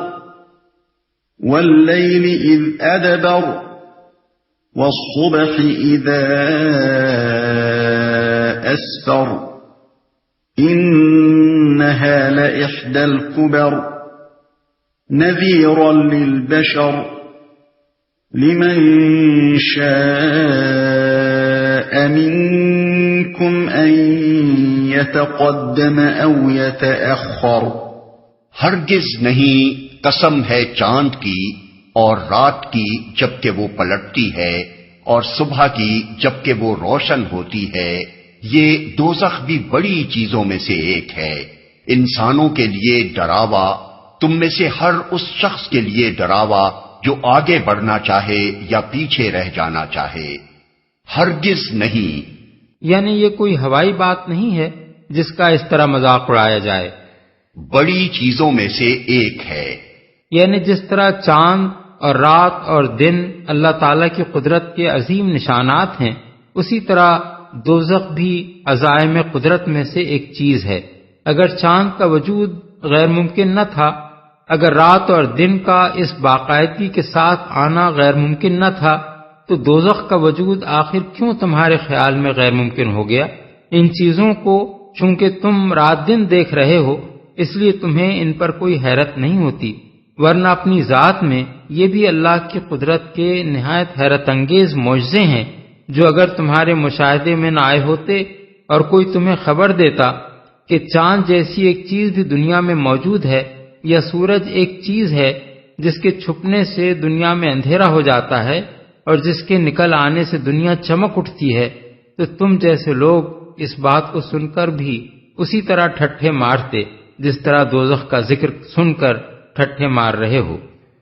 Speaker 2: والليل إذ أدبر والصبح إذا أسفر إنها لإحدى الكبر نذيرا للبشر لمن شاء منكم أن يتقدم أو يتأخر
Speaker 1: ہرگز نہیں، قسم ہے چاند کی اور رات کی جبکہ وہ پلٹتی ہے، اور صبح کی جبکہ وہ روشن ہوتی ہے، یہ دوزخ بھی بڑی چیزوں میں سے ایک ہے۔ انسانوں کے لیے ڈراوا، تم میں سے ہر اس شخص کے لیے ڈراوا جو آگے بڑھنا چاہے یا پیچھے رہ جانا چاہے۔ ہرگز نہیں،
Speaker 3: یعنی یہ کوئی ہوائی بات نہیں ہے جس کا اس طرح مذاق اڑایا جائے،
Speaker 1: بڑی چیزوں میں سے ایک ہے۔
Speaker 3: یعنی جس طرح چاند اور رات اور دن اللہ تعالیٰ کی قدرت کے عظیم نشانات ہیں، اسی طرح دوزخ بھی عزائم قدرت میں سے ایک چیز ہے۔ اگر چاند کا وجود غیر ممکن نہ تھا، اگر رات اور دن کا اس باقاعدگی کے ساتھ آنا غیر ممکن نہ تھا، تو دوزخ کا وجود آخر کیوں تمہارے خیال میں غیر ممکن ہو گیا؟ ان چیزوں کو چونکہ تم رات دن دیکھ رہے ہو، اس لیے تمہیں ان پر کوئی حیرت نہیں ہوتی، ورنہ اپنی ذات میں یہ بھی اللہ کی قدرت کے نہایت حیرت انگیز معجزے ہیں، جو اگر تمہارے مشاہدے میں نہ آئے ہوتے اور کوئی تمہیں خبر دیتا کہ چاند جیسی ایک چیز بھی دنیا میں موجود ہے، یا سورج ایک چیز ہے جس کے چھپنے سے دنیا میں اندھیرا ہو جاتا ہے اور جس کے نکل آنے سے دنیا چمک اٹھتی ہے، تو تم جیسے لوگ اس بات کو سن کر بھی اسی طرح ٹھٹھے مارتے جس طرح دوزخ کا ذکر سن کر ٹھٹھے مار رہے ہو۔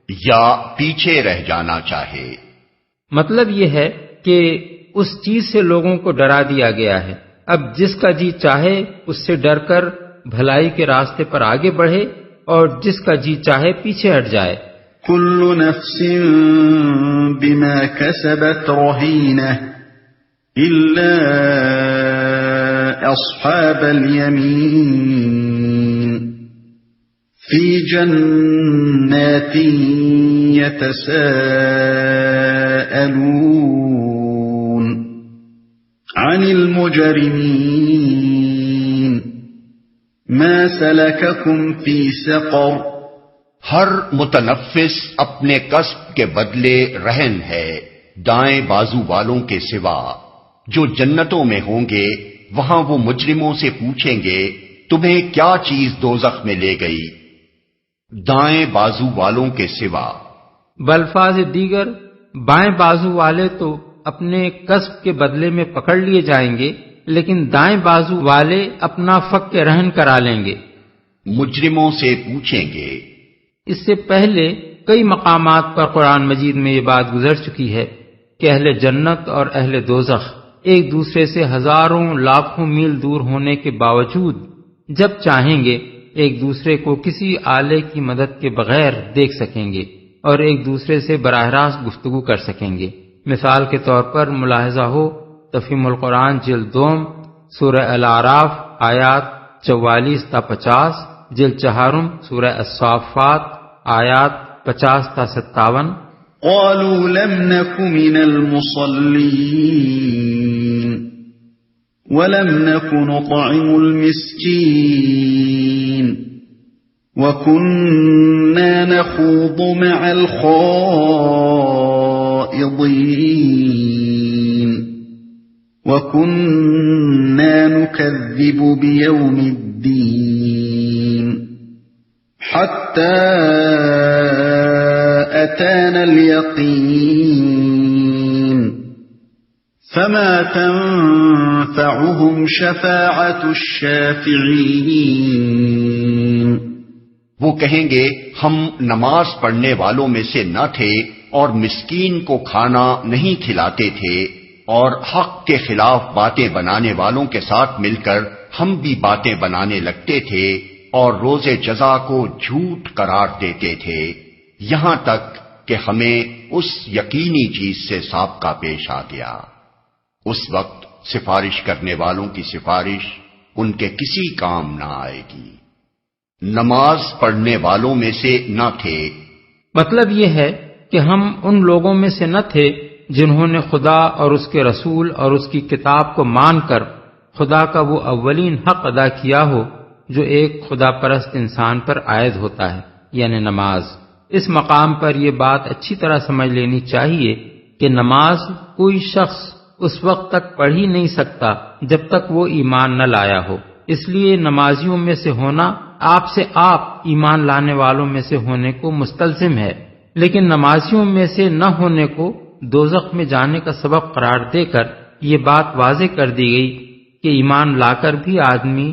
Speaker 1: یا پیچھے رہ جانا چاہے،
Speaker 3: مطلب یہ ہے کہ اس چیز سے لوگوں کو ڈرا دیا گیا ہے، اب جس کا جی چاہے اس سے ڈر کر بھلائی کے راستے پر آگے بڑھے اور جس کا جی چاہے پیچھے ہٹ جائے۔
Speaker 2: كل نفس بما كسبت رهينة إلا أصحاب اليمين في جنات يتساءلون عن المجرمين ما سلككم في سقر
Speaker 1: ہر متنفس اپنے کسب کے بدلے رہن ہے دائیں بازو والوں کے سوا۔ جو جنتوں میں ہوں گے وہاں وہ مجرموں سے پوچھیں گے تمہیں کیا چیز دوزخ میں لے گئی، دائیں بازو والوں کے سوا۔
Speaker 3: بالفاظ دیگر بائیں بازو والے تو اپنے کسب کے بدلے میں پکڑ لیے جائیں گے، لیکن دائیں بازو والے اپنا فک رہن کرا لیں گے۔
Speaker 1: مجرموں سے پوچھیں گے۔
Speaker 3: اس سے پہلے کئی مقامات پر قرآن مجید میں یہ بات گزر چکی ہے کہ اہل جنت اور اہل دوزخ ایک دوسرے سے ہزاروں لاکھوں میل دور ہونے کے باوجود جب چاہیں گے ایک دوسرے کو کسی آلے کی مدد کے بغیر دیکھ سکیں گے اور ایک دوسرے سے براہ راست گفتگو کر سکیں گے۔ مثال کے طور پر ملاحظہ ہو تفہیم القرآن جلد 2 سورہ الاعراف آیات 44 تا 50، جلد 4 سورہ الصافات آیات 50 تا 57۔
Speaker 2: قالوا لم نك من المصلين ولم نك نطعم المسكين وكنا نخوض مع الخائضين وكنا نكذب بيوم الدين حتى أتانا اليقين فما تنفعهم شفاعة الشافعين۔
Speaker 1: وہ کہیں گے ہم نماز پڑھنے والوں میں سے نہ تھے اور مسکین کو کھانا نہیں کھلاتے تھے، اور حق کے خلاف باتیں بنانے والوں کے ساتھ مل کر ہم بھی باتیں بنانے لگتے تھے اور روز جزا کو جھوٹ قرار دیتے تھے، یہاں تک کہ ہمیں اس یقینی چیز سے سابقہ پیش آ گیا۔ اس وقت سفارش کرنے والوں کی سفارش ان کے کسی کام نہ آئے گی۔ نماز پڑھنے والوں میں سے نہ تھے،
Speaker 3: مطلب یہ ہے کہ ہم ان لوگوں میں سے نہ تھے جنہوں نے خدا اور اس کے رسول اور اس کی کتاب کو مان کر خدا کا وہ اولین حق ادا کیا ہو جو ایک خدا پرست انسان پر عائد ہوتا ہے، یعنی نماز۔ اس مقام پر یہ بات اچھی طرح سمجھ لینی چاہیے کہ نماز کوئی شخص اس وقت تک پڑھ ہی نہیں سکتا جب تک وہ ایمان نہ لایا ہو۔ اس لیے نمازیوں میں سے ہونا آپ ایمان لانے والوں میں سے ہونے کو مستلزم ہے، لیکن نمازیوں میں سے نہ ہونے کو دوزخ میں جانے کا سبب قرار دے کر یہ بات واضح کر دی گئی کہ ایمان لا کر بھی آدمی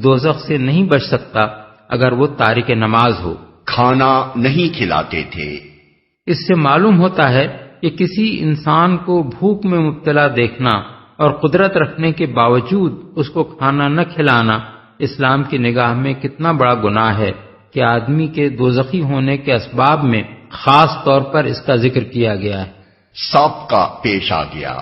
Speaker 3: دوزخ سے نہیں بچ سکتا اگر وہ تارک نماز ہو۔
Speaker 1: کھانا نہیں کھلاتے تھے۔
Speaker 3: اس سے معلوم ہوتا ہے کہ کسی انسان کو بھوک میں مبتلا دیکھنا اور قدرت رکھنے کے باوجود اس کو کھانا نہ کھلانا اسلام کی نگاہ میں کتنا بڑا گناہ ہے کہ آدمی کے دوزخی ہونے کے اسباب میں خاص طور پر اس کا ذکر کیا گیا ہے۔
Speaker 1: سابقہ پیش آ گیا،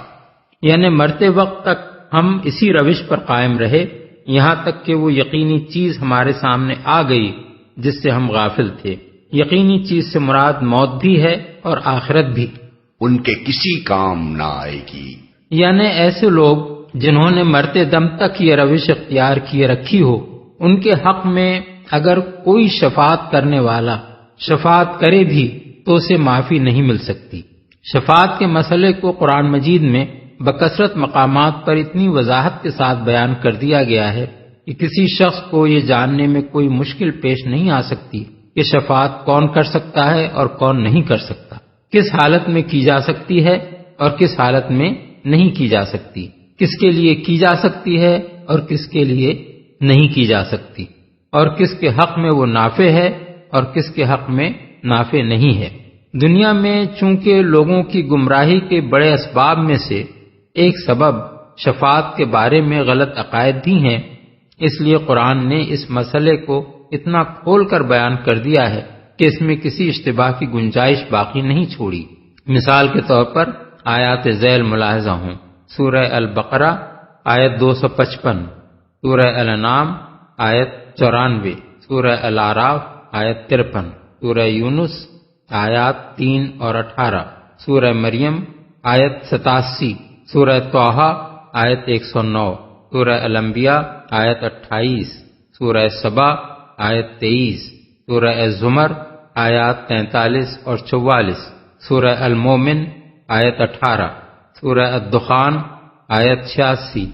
Speaker 3: یعنی مرتے وقت تک ہم اسی روش پر قائم رہے یہاں تک کہ وہ یقینی چیز ہمارے سامنے آ گئی جس سے ہم غافل تھے۔ یقینی چیز سے مراد موت بھی ہے اور آخرت بھی۔
Speaker 1: ان کے کسی کام نہ آئے گی۔
Speaker 3: یعنی ایسے لوگ جنہوں نے مرتے دم تک یہ روش اختیار کیے رکھی ہو، ان کے حق میں اگر کوئی شفاعت کرنے والا شفاعت کرے بھی تو اسے معافی نہیں مل سکتی۔ شفاعت کے مسئلے کو قرآن مجید میں بکثرت مقامات پر اتنی وضاحت کے ساتھ بیان کر دیا گیا ہے کہ کسی شخص کو یہ جاننے میں کوئی مشکل پیش نہیں آ سکتی کہ شفاعت کون کر سکتا ہے اور کون نہیں کر سکتا، کس حالت میں کی جا سکتی ہے اور کس حالت میں نہیں کی جا سکتی، کس کے لیے کی جا سکتی ہے اور کس کے لیے نہیں کی جا سکتی، اور کس کے حق میں وہ نافع ہے اور کس کے حق میں نافع نہیں ہے۔ دنیا میں چونکہ لوگوں کی گمراہی کے بڑے اسباب میں سے ایک سبب شفاعت کے بارے میں غلط عقائد بھی ہیں، اس لیے قرآن نے اس مسئلے کو اتنا کھول کر بیان کر دیا ہے کہ اس میں کسی اشتباہ کی گنجائش باقی نہیں چھوڑی۔ مثال کے طور پر آیات ذیل ملاحظہ ہوں: سورہ البقرہ آیت 255، سورہ الانعام آیت 94، سورہ الاعراف آیت 53، سورہ یونس آیات 3 اور 18، سورہ مریم آیت 87، سورہ طٰہٰ آیت 109، سورہ الانبیاء آیت 28، سورہ سبا آیت 23، سورہ الزمر آیات 43 اور 44، سورہ المومن آیت 18، سورہ الدخان آیت 86،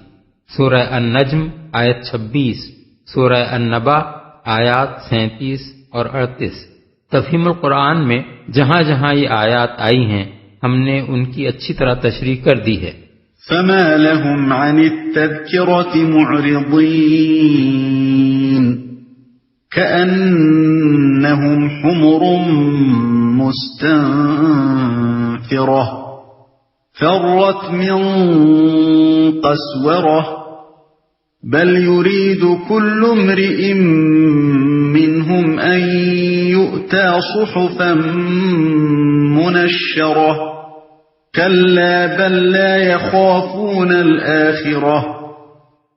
Speaker 3: سورہ النجم آیت 26، سورہ النبا آیات 37 اور 38۔ تفہیم القرآن میں جہاں جہاں یہ آیات آئی ہیں ہم نے ان کی اچھی طرح تشریح کر دی ہے۔
Speaker 2: فما لهم عن التذكرة معرضين كأنهم حمر مستنفرة فرت من قسورة بل يريد كل امرئ منهم أن يؤتى صحفا منشرة كلا بل لا يخافون الآخرة۔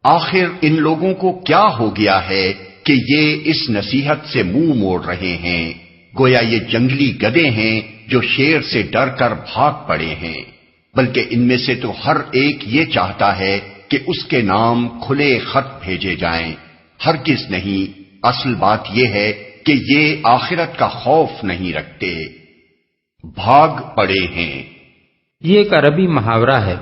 Speaker 1: آخر ان لوگوں کو کیا ہو گیا ہے کہ یہ اس نصیحت سے منہ موڑ رہے ہیں، گویا یہ جنگلی گدھے ہیں جو شیر سے ڈر کر بھاگ پڑے ہیں، بلکہ ان میں سے تو ہر ایک یہ چاہتا ہے کہ اس کے نام کھلے خط بھیجے جائیں۔ ہرگز نہیں، اصل بات یہ ہے کہ یہ آخرت کا خوف نہیں رکھتے، بھاگ پڑے ہیں۔
Speaker 3: یہ ایک عربی محاورہ ہے۔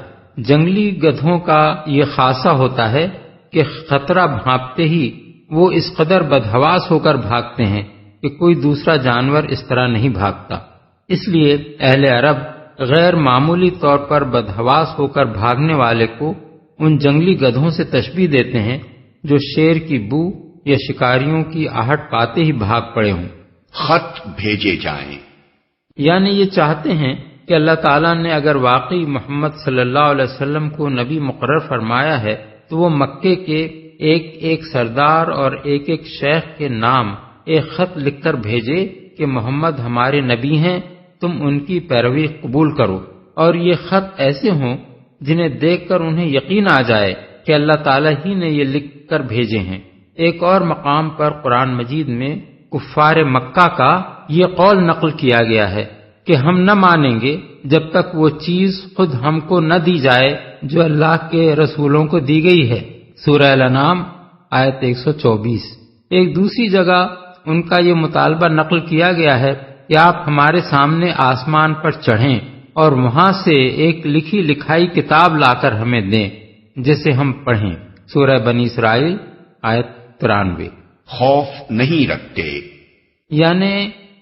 Speaker 3: جنگلی گدھوں کا یہ خاصہ ہوتا ہے کہ خطرہ بھانپتے ہی وہ اس قدر بدحواس ہو کر بھاگتے ہیں کہ کوئی دوسرا جانور اس طرح نہیں بھاگتا۔ اس لیے اہل عرب غیر معمولی طور پر بدحواس ہو کر بھاگنے والے کو ان جنگلی گدھوں سے تشبیہ دیتے ہیں جو شیر کی بو یا شکاریوں کی آہٹ پاتے ہی بھاگ پڑے ہوں۔
Speaker 1: خط بھیجے جائیں،
Speaker 3: یعنی یہ چاہتے ہیں کہ اللہ تعالیٰ نے اگر واقعی محمد صلی اللہ علیہ وسلم کو نبی مقرر فرمایا ہے تو وہ مکے کے ایک ایک سردار اور ایک ایک شیخ کے نام ایک خط لکھ کر بھیجے کہ محمد ہمارے نبی ہیں، تم ان کی پیروی قبول کرو، اور یہ خط ایسے ہوں جنہیں دیکھ کر انہیں یقین آ جائے کہ اللہ تعالیٰ ہی نے یہ لکھ کر بھیجے ہیں۔ ایک اور مقام پر قرآن مجید میں کفار مکہ کا یہ قول نقل کیا گیا ہے کہ ہم نہ مانیں گے جب تک وہ چیز خود ہم کو نہ دی جائے جو اللہ کے رسولوں کو دی گئی ہے۔ سورہ الانعام آیت 124۔ ایک دوسری جگہ ان کا یہ مطالبہ نقل کیا گیا ہے کہ آپ ہمارے سامنے آسمان پر چڑھیں اور وہاں سے ایک لکھی لکھائی کتاب لا کر ہمیں دیں جسے ہم پڑھیں۔ سورہ بنی اسرائیل آیت 93۔
Speaker 1: خوف نہیں رکھتے،
Speaker 3: یعنی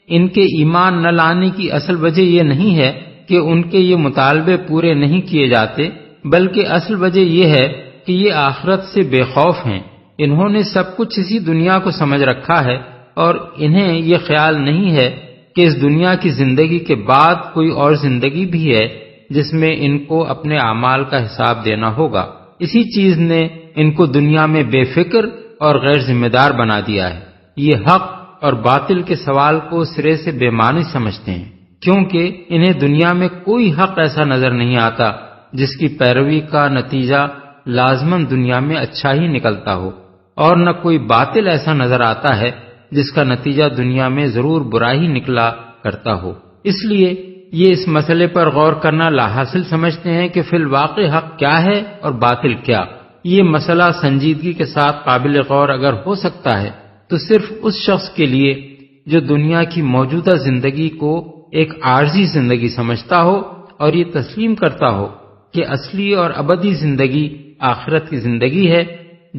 Speaker 3: ان کے ایمان نہ لانے کی اصل وجہ یہ نہیں ہے کہ ان کے یہ مطالبے پورے نہیں کیے جاتے، بلکہ اصل وجہ یہ ہے کہ یہ آخرت سے بے خوف ہیں۔ انہوں نے سب کچھ اسی دنیا کو سمجھ رکھا ہے اور انہیں یہ خیال نہیں ہے کہ اس دنیا کی زندگی کے بعد کوئی اور زندگی بھی ہے جس میں ان کو اپنے اعمال کا حساب دینا ہوگا۔ اسی چیز نے ان کو دنیا میں بے فکر اور غیر ذمہ دار بنا دیا ہے۔ یہ حق اور باطل کے سوال کو سرے سے بے معنی سمجھتے ہیں، کیونکہ انہیں دنیا میں کوئی حق ایسا نظر نہیں آتا جس کی پیروی کا نتیجہ لازماً دنیا میں اچھا ہی نکلتا ہو، اور نہ کوئی باطل ایسا نظر آتا ہے جس کا نتیجہ دنیا میں ضرور برا ہی نکلا کرتا ہو۔ اس لیے یہ اس مسئلے پر غور کرنا لاحاصل سمجھتے ہیں کہ فی الواقع حق کیا ہے اور باطل کیا۔ یہ مسئلہ سنجیدگی کے ساتھ قابل غور اگر ہو سکتا ہے تو صرف اس شخص کے لیے جو دنیا کی موجودہ زندگی کو ایک عارضی زندگی سمجھتا ہو اور یہ تسلیم کرتا ہو کہ اصلی اور ابدی زندگی آخرت کی زندگی ہے،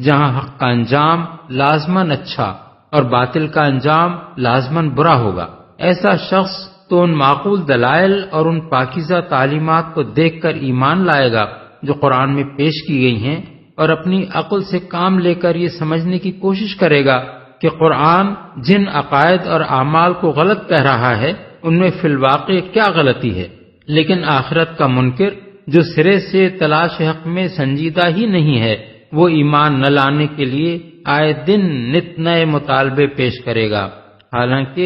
Speaker 3: جہاں حق کا انجام لازماً اچھا اور باطل کا انجام لازماً برا ہوگا۔ ایسا شخص تو ان معقول دلائل اور ان پاکیزہ تعلیمات کو دیکھ کر ایمان لائے گا جو قرآن میں پیش کی گئی ہیں، اور اپنی عقل سے کام لے کر یہ سمجھنے کی کوشش کرے گا کہ قرآن جن عقائد اور اعمال کو غلط کہہ رہا ہے ان میں فی الواقع کیا غلطی ہے۔ لیکن آخرت کا منکر جو سرے سے تلاش حق میں سنجیدہ ہی نہیں ہے، وہ ایمان نہ لانے کے لیے آئے دن نت نئے مطالبے پیش کرے گا، حالانکہ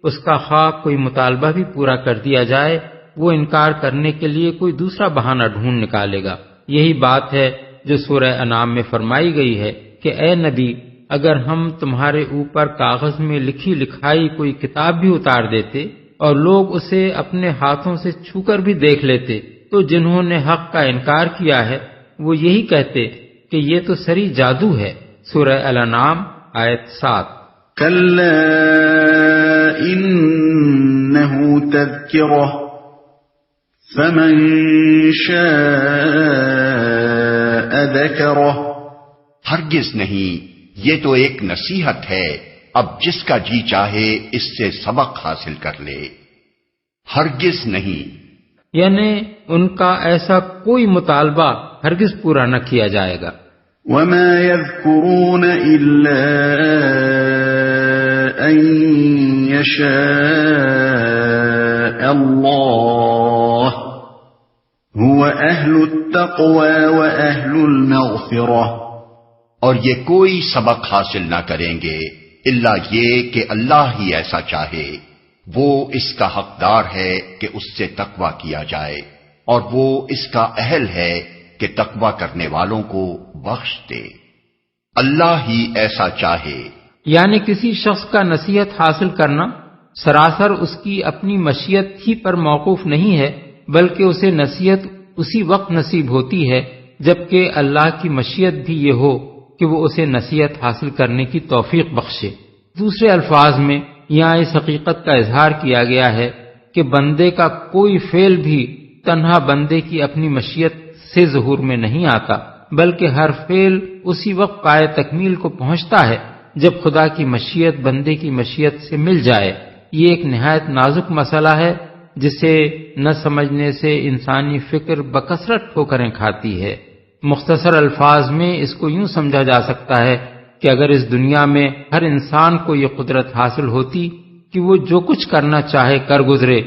Speaker 3: اس کا خواہ کوئی مطالبہ بھی پورا کر دیا جائے وہ انکار کرنے کے لیے کوئی دوسرا بہانہ ڈھونڈ نکالے گا۔ یہی بات ہے جو سورہ انعام میں فرمائی گئی ہے کہ اے نبی، اگر ہم تمہارے اوپر کاغذ میں لکھی لکھائی کوئی کتاب بھی اتار دیتے اور لوگ اسے اپنے ہاتھوں سے چھو کر بھی دیکھ لیتے تو جنہوں نے حق کا انکار کیا ہے وہ یہی کہتے کہ یہ تو سری جادو ہے۔ سورہ الانعام آیت 7۔
Speaker 2: کلا انہ تذکرہ فمن شاء ذکرہ۔
Speaker 1: ہرگز نہیں، یہ تو ایک نصیحت ہے، اب جس کا جی چاہے اس سے سبق حاصل کر لے۔ ہرگز نہیں،
Speaker 3: یعنی ان کا ایسا کوئی مطالبہ ہرگز پورا نہ کیا جائے گا۔
Speaker 2: وما يذكرون إلا أن يشاء الله هو أهل التقوى وأهل المغفرة۔
Speaker 1: اور یہ کوئی سبق حاصل نہ کریں گے الا یہ کہ اللہ ہی ایسا چاہے، وہ اس کا حقدار ہے کہ اس سے تقوی کیا جائے، اور وہ اس کا اہل ہے کہ تقوی کرنے والوں کو بخش دے۔ اللہ ہی ایسا چاہے،
Speaker 3: یعنی کسی شخص کا نصیحت حاصل کرنا سراسر اس کی اپنی مشیت ہی پر موقوف نہیں ہے، بلکہ اسے نصیحت اسی وقت نصیب ہوتی ہے جبکہ اللہ کی مشیت بھی یہ ہو کہ وہ اسے نصیحت حاصل کرنے کی توفیق بخشے۔ دوسرے الفاظ میں یہاں اس حقیقت کا اظہار کیا گیا ہے کہ بندے کا کوئی فعل بھی تنہا بندے کی اپنی مشیت سے ظہور میں نہیں آتا، بلکہ ہر فعل اسی وقت پائے تکمیل کو پہنچتا ہے جب خدا کی مشیت بندے کی مشیت سے مل جائے۔ یہ ایک نہایت نازک مسئلہ ہے جسے نہ سمجھنے سے انسانی فکر بکثرت ٹھوکریں کھاتی ہے۔ مختصر الفاظ میں اس کو یوں سمجھا جا سکتا ہے کہ اگر اس دنیا میں ہر انسان کو یہ قدرت حاصل ہوتی کہ وہ جو کچھ کرنا چاہے کر گزرے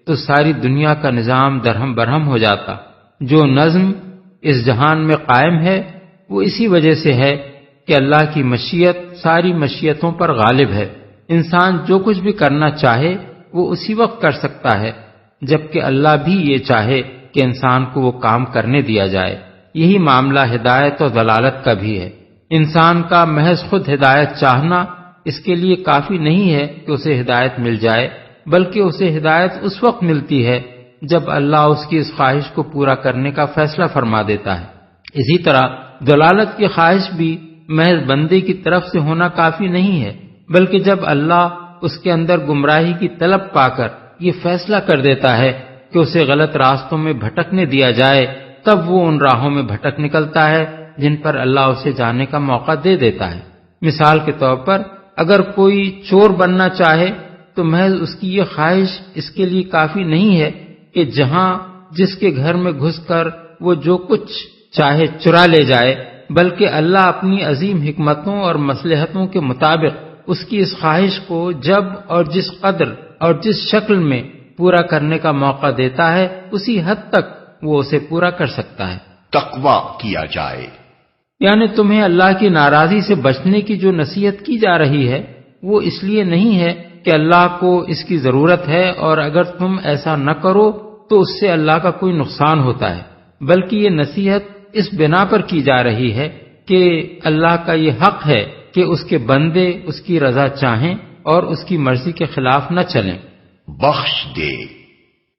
Speaker 3: تو ساری دنیا کا نظام درہم برہم ہو جاتا۔ جو نظم اس جہان میں قائم ہے وہ اسی وجہ سے ہے کہ اللہ کی مشیت ساری مشیتوں پر غالب ہے۔ انسان جو کچھ بھی کرنا چاہے وہ اسی وقت کر سکتا ہے جبکہ اللہ بھی یہ چاہے کہ انسان کو وہ کام کرنے دیا جائے۔ یہی معاملہ ہدایت اور ضلالت کا بھی ہے۔ انسان کا محض خود ہدایت چاہنا اس کے لیے کافی نہیں ہے کہ اسے ہدایت مل جائے، بلکہ اسے ہدایت اس وقت ملتی ہے جب اللہ اس کی اس خواہش کو پورا کرنے کا فیصلہ فرما دیتا ہے۔ اسی طرح ضلالت کی خواہش بھی محض بندے کی طرف سے ہونا کافی نہیں ہے، بلکہ جب اللہ اس کے اندر گمراہی کی طلب پا کر یہ فیصلہ کر دیتا ہے کہ اسے غلط راستوں میں بھٹکنے دیا جائے، تب وہ ان راہوں میں بھٹک نکلتا ہے جن پر اللہ اسے جانے کا موقع دے دیتا ہے۔ مثال کے طور پر اگر کوئی چور بننا چاہے تو محض اس کی یہ خواہش اس کے لیے کافی نہیں ہے کہ جہاں جس کے گھر میں گھس کر وہ جو کچھ چاہے چرا لے جائے، بلکہ اللہ اپنی عظیم حکمتوں اور مصلحتوں کے مطابق اس کی اس خواہش کو جب اور جس قدر اور جس شکل میں پورا کرنے کا موقع دیتا ہے، اسی حد تک وہ اسے پورا کر سکتا ہے۔
Speaker 1: تقویٰ کیا جائے،
Speaker 3: یعنی تمہیں اللہ کی ناراضی سے بچنے کی جو نصیحت کی جا رہی ہے وہ اس لیے نہیں ہے کہ اللہ کو اس کی ضرورت ہے اور اگر تم ایسا نہ کرو تو اس سے اللہ کا کوئی نقصان ہوتا ہے، بلکہ یہ نصیحت اس بنا پر کی جا رہی ہے کہ اللہ کا یہ حق ہے کہ اس کے بندے اس کی رضا چاہیں اور اس کی مرضی کے خلاف نہ چلیں۔
Speaker 1: بخش دے،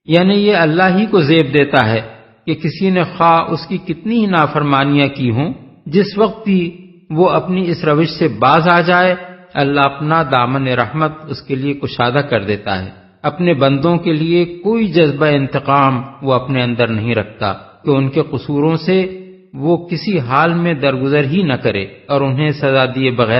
Speaker 3: یعنی یہ اللہ ہی کو زیب دیتا ہے کہ کسی نے خواہ اس کی کتنی ہی نافرمانیاں کی ہوں، جس وقت بھی وہ اپنی اس روش سے باز آ جائے، اللہ اپنا دامن رحمت اس کے لیے کشادہ کر دیتا ہے۔ اپنے بندوں کے لیے کوئی جذبہ انتقام وہ اپنے اندر نہیں رکھتا کہ ان کے قصوروں سے وہ کسی حال میں درگزر ہی نہ کرے اور انہیں سزا دیے بغیر